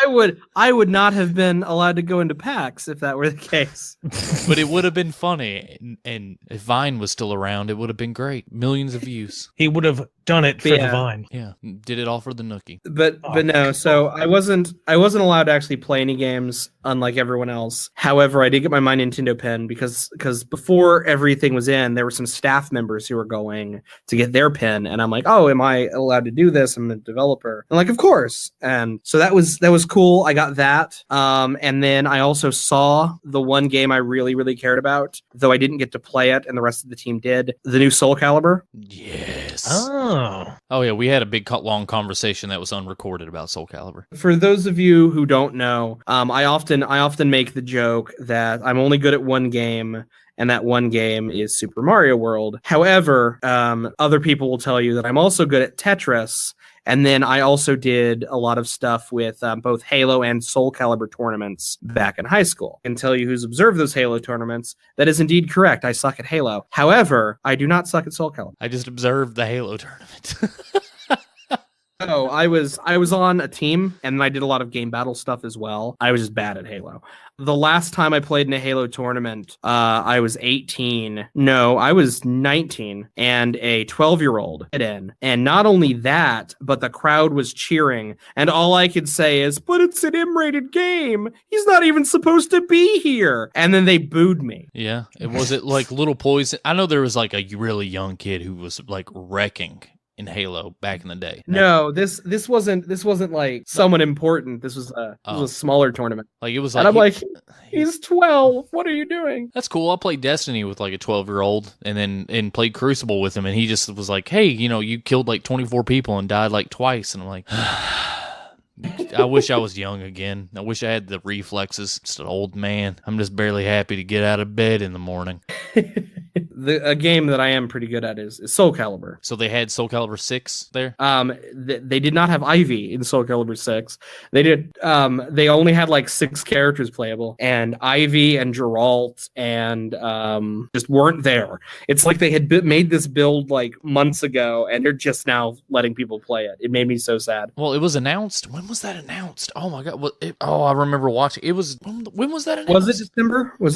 I would not have been allowed to go into PAX if that were the case. But it would have been funny, and if Vine was still around, it would have been great. Millions of views. He would have done it for the Vine. Yeah, did it all for the Nookie. But no, so I wasn't allowed to actually play any games, unlike everyone else. However, I did get my Nintendo pen because before everything was in, there were some staff members who were going to get their pen, and I'm like, oh, am I allowed to do this? I'm a developer. I'm like, of course. And so that was cool. I got that. And then I also saw the one game I really, really cared about, though I didn't get to play it and the rest of the team did, the new Soul Calibur. Yes. Oh yeah, we had a big long conversation that was unrecorded about Soul Calibur. For those of you who don't know, I often make the joke that I'm only good at one game, and that one game is Super Mario World. However, other people will tell you that I'm also good at Tetris. And then I also did a lot of stuff with both Halo and Soul Calibur tournaments back in high school. I can tell you who's observed those Halo tournaments. That is indeed correct. I suck at Halo. However, I do not suck at Soul Calibur. I just observed the Halo tournament. Oh, I was on a team, and I did a lot of game battle stuff as well. I was just bad at Halo. The last time I played in a Halo tournament, I was 18. No, I was 19, and a 12-year-old hit in. And not only that, but the crowd was cheering, and all I could say is, "But it's an M-rated game. He's not even supposed to be here." And then they booed me. Yeah, was it like Little Poison? I know there was like a really young kid who was like wrecking in Halo back in the day. No, this wasn't like someone important. This was a smaller tournament. Like it was like, and I'm like, he's 12. What are you doing? That's cool. I played Destiny with like a 12-year-old, and played Crucible with him, and he just was like, "Hey, you killed like 24 people and died like twice," and I'm like. I wish I was young again. I wish I had the reflexes. Just an old man. I'm just barely happy to get out of bed in the morning. A game that I am pretty good at is Soul Calibur. So they had Soul Calibur 6 there? They did not have Ivy in Soul Calibur 6. They did. They only had like 6 characters playable, and Ivy and Geralt and just weren't there. It's like they had made this build like months ago, and they're just now letting people play it. It made me so sad. Well, it was announced. When was that announced? Oh my god! I remember watching. It was when was that announced? Was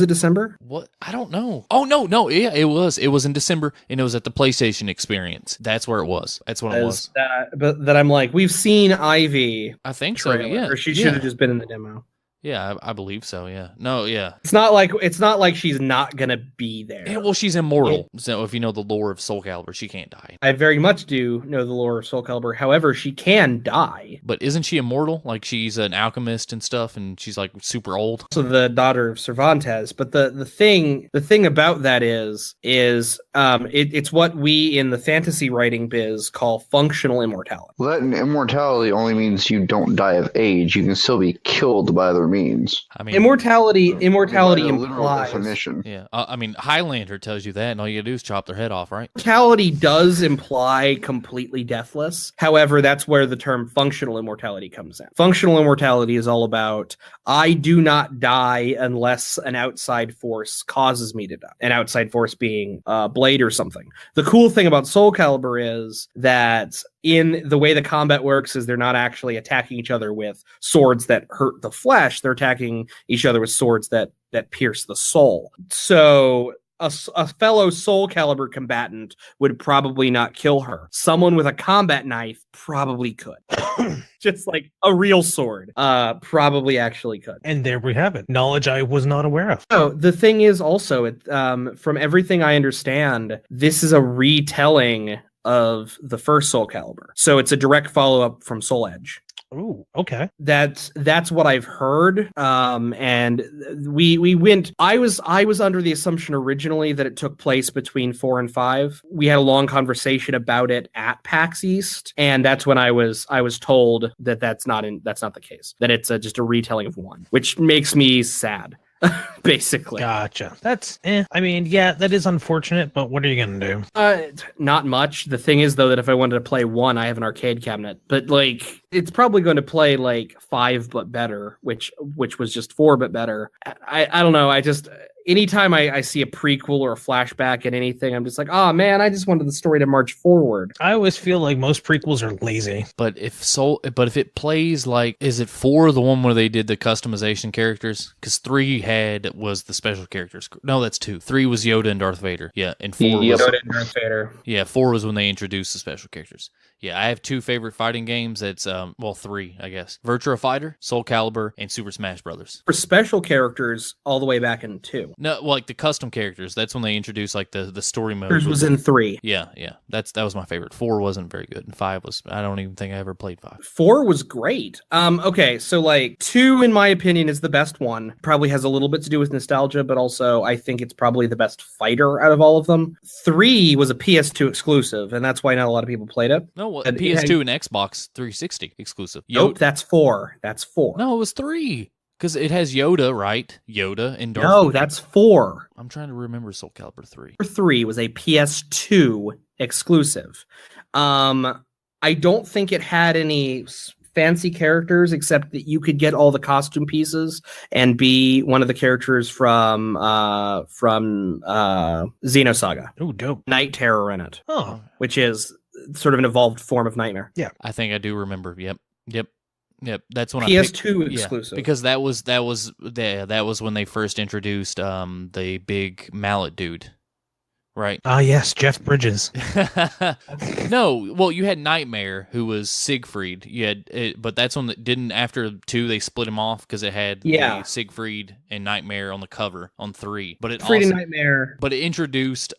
it December? What? I don't know. Oh no! Yeah, it was. It was in December, and it was at the PlayStation Experience. That's where it was. That's what it was. But I'm like, we've seen Ivy. I think so. Yeah, or she should have just been in the demo. Yeah, I believe so. Yeah. No, yeah. It's not like she's not gonna be there. Yeah, well, she's immortal. So if you know the lore of Soul Calibur, she can't die. I very much do know the lore of Soul Calibur. However, she can die. But isn't she immortal? Like she's an alchemist and stuff, and she's like super old. So the daughter of Cervantes. But the thing about that is it's what we in the fantasy writing biz call functional immortality. Well, that immortality only means you don't die of age. You can still be killed by other means. I mean, immortality implies definition. Yeah, I mean, Highlander tells you that, and all you gotta do is chop their head off, right? Immortality does imply completely deathless. However, that's where the term functional immortality comes in. Functional immortality is all about I do not die unless an outside force causes me to die. An outside force being a blade or something. The cool thing about Soul Calibur is that in the way the combat works is they're not actually attacking each other with swords that hurt the flesh. They're attacking each other with swords that pierce the soul. So a fellow Soul Calibur combatant would probably not kill her. Someone with a combat knife probably could. Just like a real sword probably actually could. And there we have it. Knowledge I was not aware of. Oh, the thing is also, from everything I understand, this is a retelling of the first Soul Calibur. So it's a direct follow-up from Soul Edge. Oh, okay. That's what I've heard. And we went. I was under the assumption originally that it took place between 4 and 5. We had a long conversation about it at PAX East, and that's when I was told that that's not the case. That it's just a retelling of 1, which makes me sad. Basically. Gotcha. That's I mean, yeah, that is unfortunate, but what are you gonna do? Not much. The thing is though that if I wanted to play 1, I have an arcade cabinet. But like it's probably going to play like 5 but better, which was just 4 but better. I don't know. I just anytime I see a prequel or a flashback at anything, I'm just like, oh man, I just wanted the story to march forward. I always feel like most prequels are lazy. But if it plays like, is it 4 the one where they did the customization characters? Because 3 was the special characters. No, that's 2. 3 was Yoda and Darth Vader. Yeah, and 4 was Yoda and Darth Vader. Yeah, 4 was when they introduced the special characters. Yeah, I have 2 favorite fighting games. It's 3, I guess. Virtua Fighter, Soul Calibur, and Super Smash Brothers. For special characters, all the way back in 2. No, like the custom characters. That's when they introduced like the story mode. Yours was in 3. Yeah. That was my favorite. 4 wasn't very good, and 5 was. I don't even think I ever played 5. 4 was great. Okay, so like 2, in my opinion, is the best one. Probably has a little bit to do with nostalgia, but also I think it's probably the best fighter out of all of them. 3 was a PS2 exclusive, and that's why not a lot of people played it. No, PS2 and Xbox 360 exclusive. Nope, that's 4. That's 4. No, it was 3. Because it has Yoda, right? Yoda and Darth. No, that's 4. I'm trying to remember Soul Calibur 3. 3 was a PS2 exclusive. I don't think it had any fancy characters except that you could get all the costume pieces and be one of the characters from Xenosaga. Oh, dope. Night Terror in it. Oh. Which is sort of an evolved form of Nightmare. Yeah, I think I do remember. Yep. That's when PS2 exclusive. because that was when they first introduced the big mallet dude. Right. Yes, Jeff Bridges. No, well, you had Nightmare, who was Siegfried. You had, but that's when after 2 they split him off because it had the Siegfried and Nightmare on the cover on 3. But it Siegfried and Nightmare. But it introduced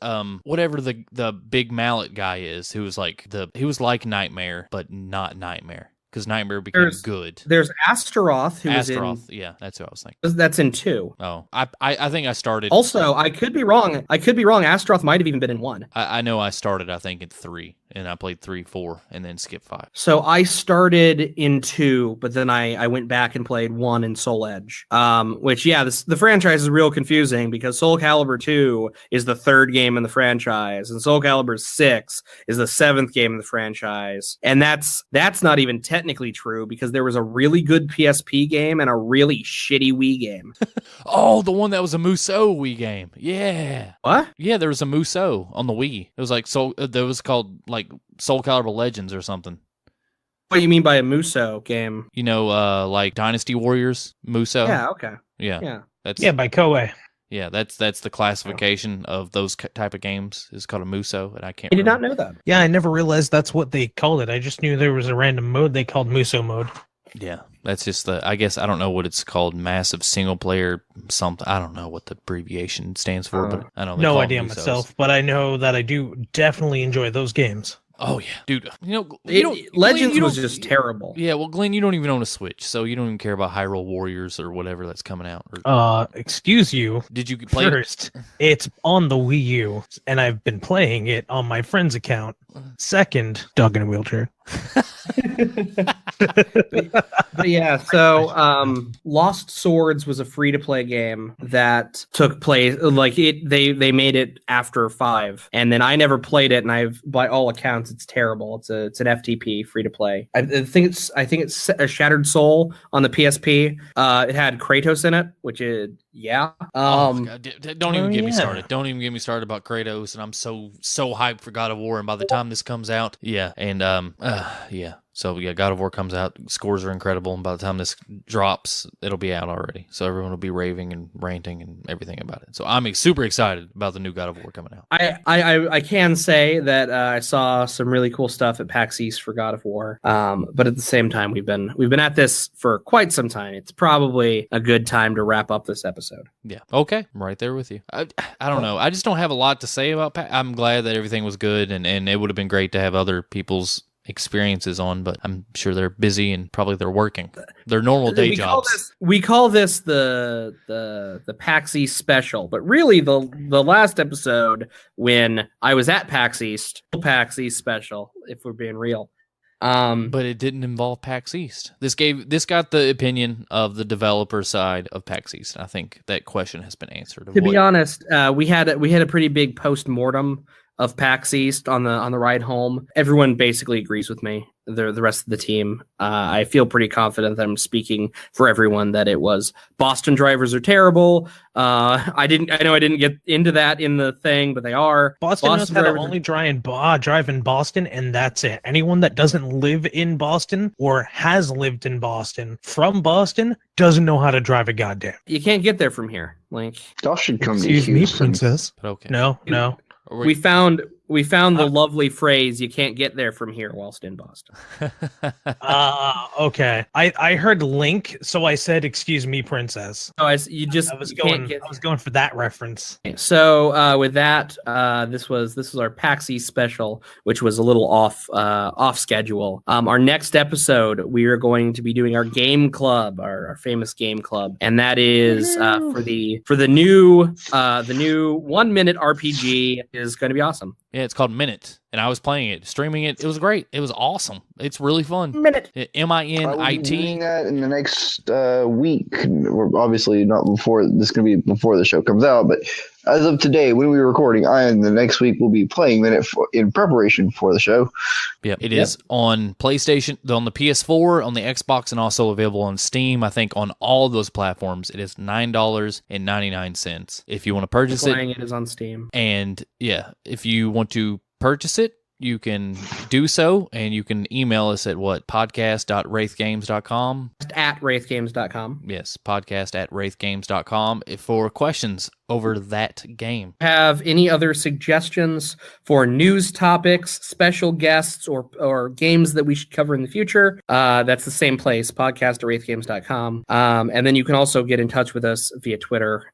whatever the big mallet guy is, who was like he was like Nightmare, but not Nightmare. Because Nightmare became good. There's Astaroth, who was in... Yeah, that's what I was thinking. That's in 2. Oh, I think I started... Also, I could be wrong. Astaroth might have even been in 1. I know I started, I think, in 3. And I played 3, 4, and then skipped 5. So I started in 2, but then I went back and played 1 in Soul Edge. Which, the franchise is real confusing because Soul Calibur 2 is the 3rd game in the franchise, and Soul Calibur 6 is the 7th game in the franchise. And that's not even technically true because there was a really good PSP game and a really shitty Wii game. Oh, the one that was a Musou Wii game. Yeah. What? Yeah, there was a Musou on the Wii. It was like that was called like Soul Calibur Legends or something. What do you mean by a Musou game? You know, like Dynasty Warriors Musou. Yeah. Okay. Yeah. That's by Koei. Yeah, that's the classification of those type of games. It's called a Musou, and I can't. I did not know that. Yeah, I never realized that's what they called it. I just knew there was a random mode they called Musou mode. Yeah, that's just I guess I don't know what it's called. Massive single player something. I don't know what the abbreviation stands for, but I don't know. No idea myself, but I know that I do definitely enjoy those games. Oh yeah, dude. Legends was just terrible. Yeah, well, Glenn, you don't even own a Switch, so you don't even care about Hyrule Warriors or whatever that's coming out. Excuse you. Did you play first? It's on the Wii U, and I've been playing it on my friend's account. Second, dog in a wheelchair. But yeah, so Lost Swords was a free-to-play game that took place they made it after 5, and then I never played it, and by all accounts it's terrible. It's an FTP free-to-play. I think it's a Shattered Soul on the PSP. It had Kratos in it, which is don't even get me started. Don't even get me started about Kratos, and I'm so hyped for God of War, and by the time this comes out, So God of War comes out, scores are incredible, and by the time this drops, it'll be out already. So everyone will be raving and ranting and everything about it. So I'm super excited about the new God of War coming out. I can say that I saw some really cool stuff at PAX East for God of War, but at the same time, we've been at this for quite some time. It's probably a good time to wrap up this episode. Yeah. Okay. I'm right there with you. I don't know. I just don't have a lot to say about PAX. I'm glad that everything was good, and it would have been great to have other people's experiences on, but I'm sure they're busy and probably they're working their normal day jobs. We call this the PAX East special, but really the last episode when I was at PAX East special, if we're being real. But it didn't involve PAX East. This got the opinion of the developer side of PAX East. I think that question has been answered. To be honest, we had a pretty big post-mortem of PAX East on the ride home. Everyone basically agrees with me. The rest of the team. I feel pretty confident that I'm speaking for everyone that it was Boston drivers are terrible. I know I didn't get into that in the thing, but they are. Boston knows how to only drive in Boston, and that's it. Anyone that doesn't live in Boston or has lived in Boston from Boston doesn't know how to drive a goddamn. You can't get there from here. Like, y'all should come to Excuse me, Houston. princess. Okay. No. We found the lovely phrase, you can't get there from here whilst in Boston. Okay. I heard link, so I said, excuse me, princess. Oh, I was going for that reference. So with that, this was our PAX East special, which was a little off schedule. Our next episode, we are going to be doing our game club, our famous game club, and that is for the new 1 minute RPG is going to be awesome. Yeah, it's called Minute, and I was playing it, streaming it. It was great. It was awesome. It's really fun. Minute. MINIT. I'll be doing that in the next week. We're obviously not before. This is going to be before the show comes out, but as of today, when we're recording, the next week will be playing Minute in preparation for the show. Yeah, it is on PlayStation, on the PS4, on the Xbox, and also available on Steam. I think on all of those platforms, it is $9.99 if you want to purchase it. Playing it is on Steam. And yeah, if you want to purchase it, you can do so, and you can email us at what? podcast.wraithgames.com. At wraithgames.com. Yes, podcast@wraithgames.com for questions over that game. Have any other suggestions for news topics, special guests, or games that we should cover in the future? That's the same place, podcast@wraithgames.com. And then you can also get in touch with us via Twitter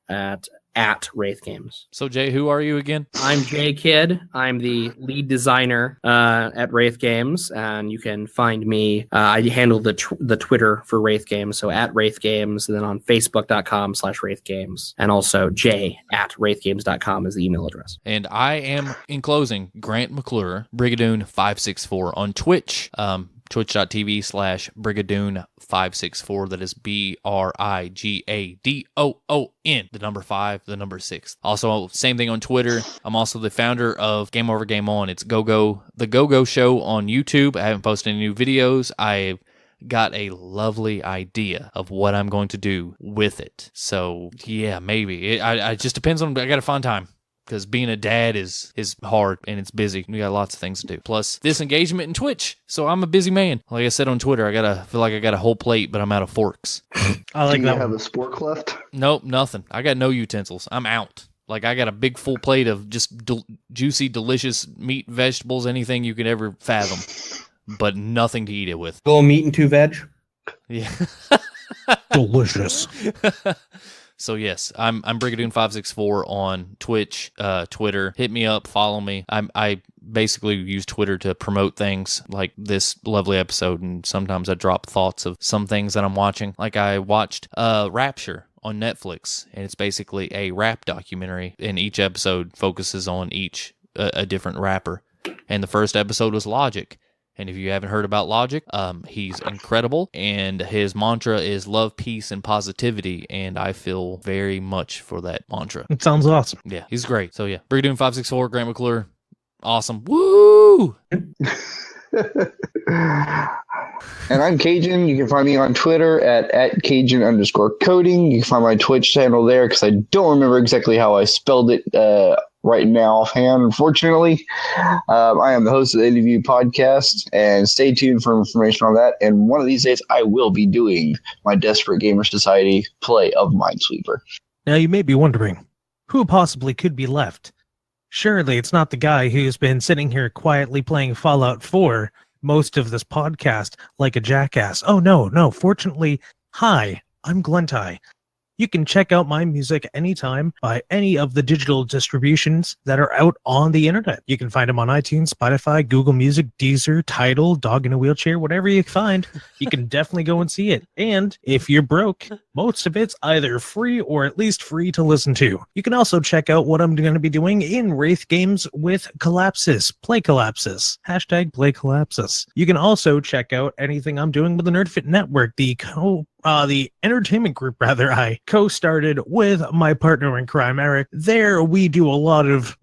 at Wraith Games. So, Jay, who are you again? I'm Jay Kidd. I'm the lead designer at Wraith Games, and you can find me. I handle the Twitter for Wraith Games, so at Wraith Games, and then on Facebook.com/Wraith Games, and also Jay@WraithGames.com is the email address. And I am, in closing, Grant McClure, Brigadoon564 on Twitch. Twitch.tv/Brigadoon564. That is BRIGADOON, the number 5, the number 6. Also, same thing on Twitter. I'm also the founder of GameOver GameOn. It's the Go-Go Show on YouTube. I haven't posted any new videos. I've got a lovely idea of what I'm going to do with it. So, yeah, maybe. It just depends on, I got to find time. Because being a dad is hard and it's busy. We got lots of things to do. Plus this engagement in Twitch. So I'm a busy man. Like I said on Twitter, I feel like I got a whole plate, but I'm out of forks. I like that. Do you have a spork left? Nope, nothing. I got no utensils. I'm out. Like I got a big full plate of just juicy, delicious meat, vegetables, anything you could ever fathom, but nothing to eat it with. Little meat and 2 veg. Yeah. Delicious. So yes, I'm Brigadoon564 on Twitch, Twitter. Hit me up, follow me. I basically use Twitter to promote things like this lovely episode, and sometimes I drop thoughts of some things that I'm watching. Like I watched Rapture on Netflix, and it's basically a rap documentary, and each episode focuses on a different rapper. And the first episode was Logic. And if you haven't heard about Logic, he's incredible, and his mantra is love, peace, and positivity, and I feel very much for that mantra. It sounds awesome. Yeah, he's great. So yeah, Brigadoon564, Grant McClure, awesome. Woo! And I'm Cajun. You can find me on Twitter at Cajun_coding. You can find my Twitch channel there because I don't remember exactly how I spelled it right now offhand, unfortunately. I am the host of the IndieView Podcast, and stay tuned for information on that. And one of these days, I will be doing my Desperate Gamer Society play of Minesweeper. Now, you may be wondering, who possibly could be left? Surely it's not the guy who's been sitting here quietly playing Fallout 4 most of this podcast like a jackass. Oh, no. Fortunately, hi, I'm Glenntai. You can check out my music anytime by any of the digital distributions that are out on the internet. You can find them on iTunes, Spotify, Google Music, Deezer, Tidal, Dog in a Wheelchair, whatever you find. You can definitely go and see it. And if you're broke, most of it's either free or at least free to listen to. You can also check out what I'm going to be doing in Wraith Games with Collapsis. Play Collapsis. # Play Collapsis. You can also check out anything I'm doing with the NerdFit Network, the entertainment group, I co-started with my partner in crime, Eric. There we do a lot of,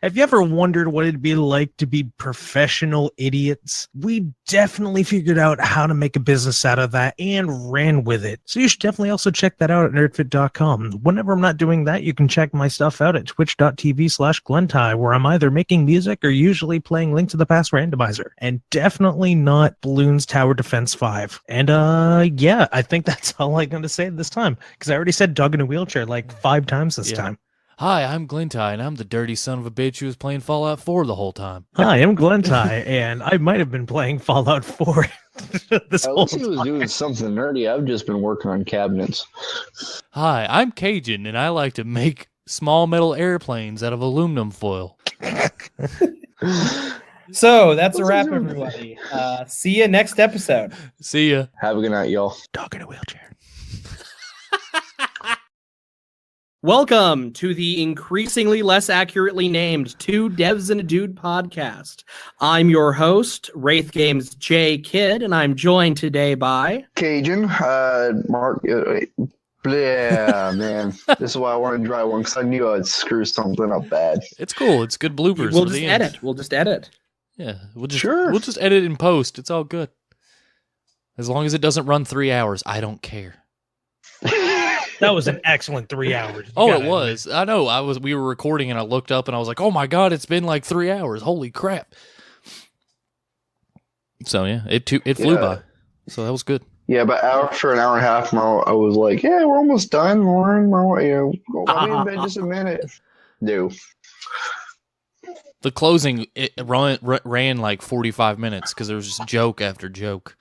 have you ever wondered what it'd be like to be professional idiots? We definitely figured out how to make a business out of that and ran with it. So you should definitely also check that out at nerdfit.com. Whenever I'm not doing that, you can check my stuff out at twitch.tv/Glenntai, where I'm either making music or usually playing Link to the Past Randomizer. And definitely not Bloons Tower Defense 5. And yeah, I think that's all I'm going to say this time, because I already said Dog in a Wheelchair like 5 times this time. Hi, I'm Glenntai, and I'm the dirty son of a bitch who was playing Fallout 4 the whole time. Hi, I'm Glenntai, and I might have been playing Fallout 4 this whole time. He was doing something nerdy. I've just been working on cabinets. Hi, I'm Cajun, and I like to make small metal airplanes out of aluminum foil. So that's a wrap, everybody. See you next episode. See ya. Have a good night, y'all. Dog in a Wheelchair. Welcome to the increasingly less accurately named Two Devs and a Dude podcast. I'm your host, Wraith Games Jay Kidd, and I'm joined today by Cajun, Mark. Yeah, man. This is why I wanted to try one, because I knew I'd screw something up bad. It's cool. It's good bloopers. We'll just edit. We'll just edit. Yeah, we'll just edit and post. It's all good. As long as it doesn't run 3 hours, I don't care. That was an excellent 3 hours. Oh, it was. I know. We were recording and I looked up and I was like, oh my God, it's been like 3 hours. Holy crap. So yeah, it flew by. So that was good. Yeah, but after an hour and a half, I was like, yeah, we're almost done, Lauren. I'll be in bed just a minute. No. The closing ran like 45 minutes because there was just joke after joke.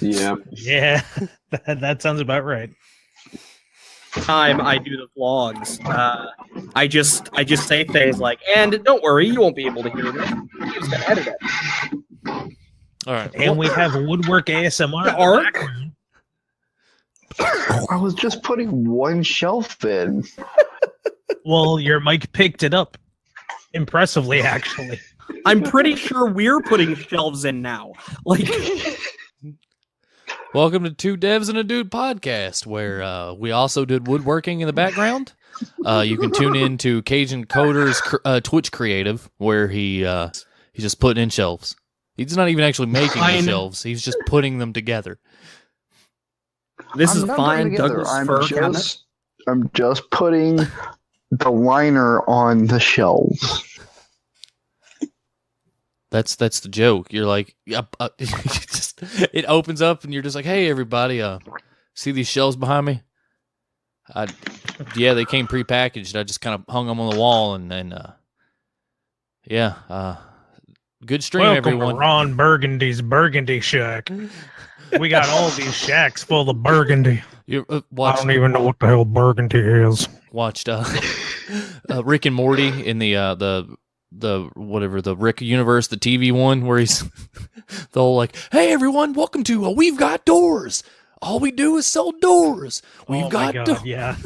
Yeah. Yeah, that sounds about right. Time I do the vlogs, I just say things like, and don't worry, you won't be able to hear this. I'm just gonna edit it. All right. And we have Woodwork ASMR. The arc? I was just putting one shelf in. Well, your mic picked it up impressively, actually. I'm pretty sure we're putting shelves in now. Like, welcome to Two Devs and a Dude podcast, where we also did woodworking in the background. You can tune in to Cajun Coder's Twitch creative, where he's just putting in shelves. He's not even actually making the shelves. He's just putting them together. This is fine Douglas fir cabinet. I'm just putting the liner on the shelves. That's the joke. You're like, it opens up and you're just like, hey, everybody, see these shelves behind me? Yeah, they came prepackaged. I just kind of hung them on the wall and then, good stream, Welcome everyone. To Ron Burgundy's Burgundy Shack. We got all these shacks full of burgundy. I don't even know what the hell burgundy is. Watched Rick and Morty in the whatever, the Rick universe, the TV one where he's the whole like, hey everyone, welcome to We've Got Doors. All we do is sell doors. We've got doors. Yeah.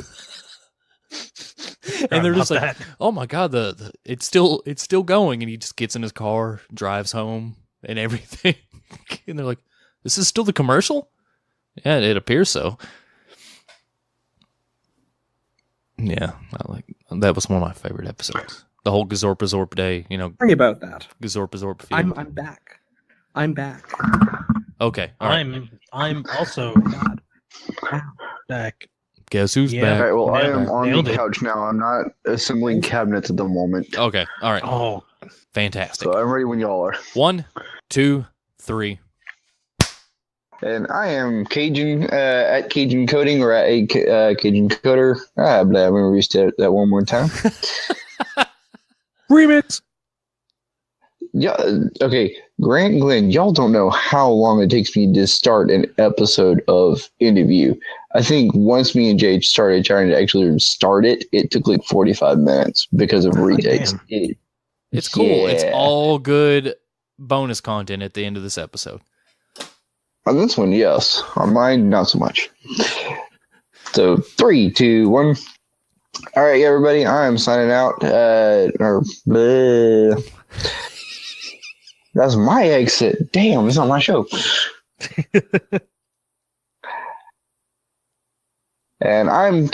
And they're just like, oh my God, it's still going, and he just gets in his car, drives home, and everything. And they're like, this is still the commercial? Yeah, it appears so. Yeah, that was one of my favorite episodes. The whole Gazorp day, Sorry about that. Gazorp field. I'm back. Okay. All right. I'm also back. Guess who's back? All right, well, I am on the couch now. I'm not assembling cabinets at the moment. Okay. All right. Oh, fantastic. So I'm ready when y'all are. 1, 2, 3. And I am Cajun at Cajun Coding or at a Cajun Coder. I'm going to restate that one more time. Remix. Yeah. Okay. Grant and Glenn, y'all don't know how long it takes me to start an episode of IndieView. I think once me and Jay started trying to actually start it, it took like 45 minutes because of retakes. It's cool. Yeah. It's all good bonus content at the end of this episode. On this one, yes. On mine, not so much. So 3, 2, 1. All right, everybody. I'm signing out. That's my exit. Damn, it's not my show. And I'm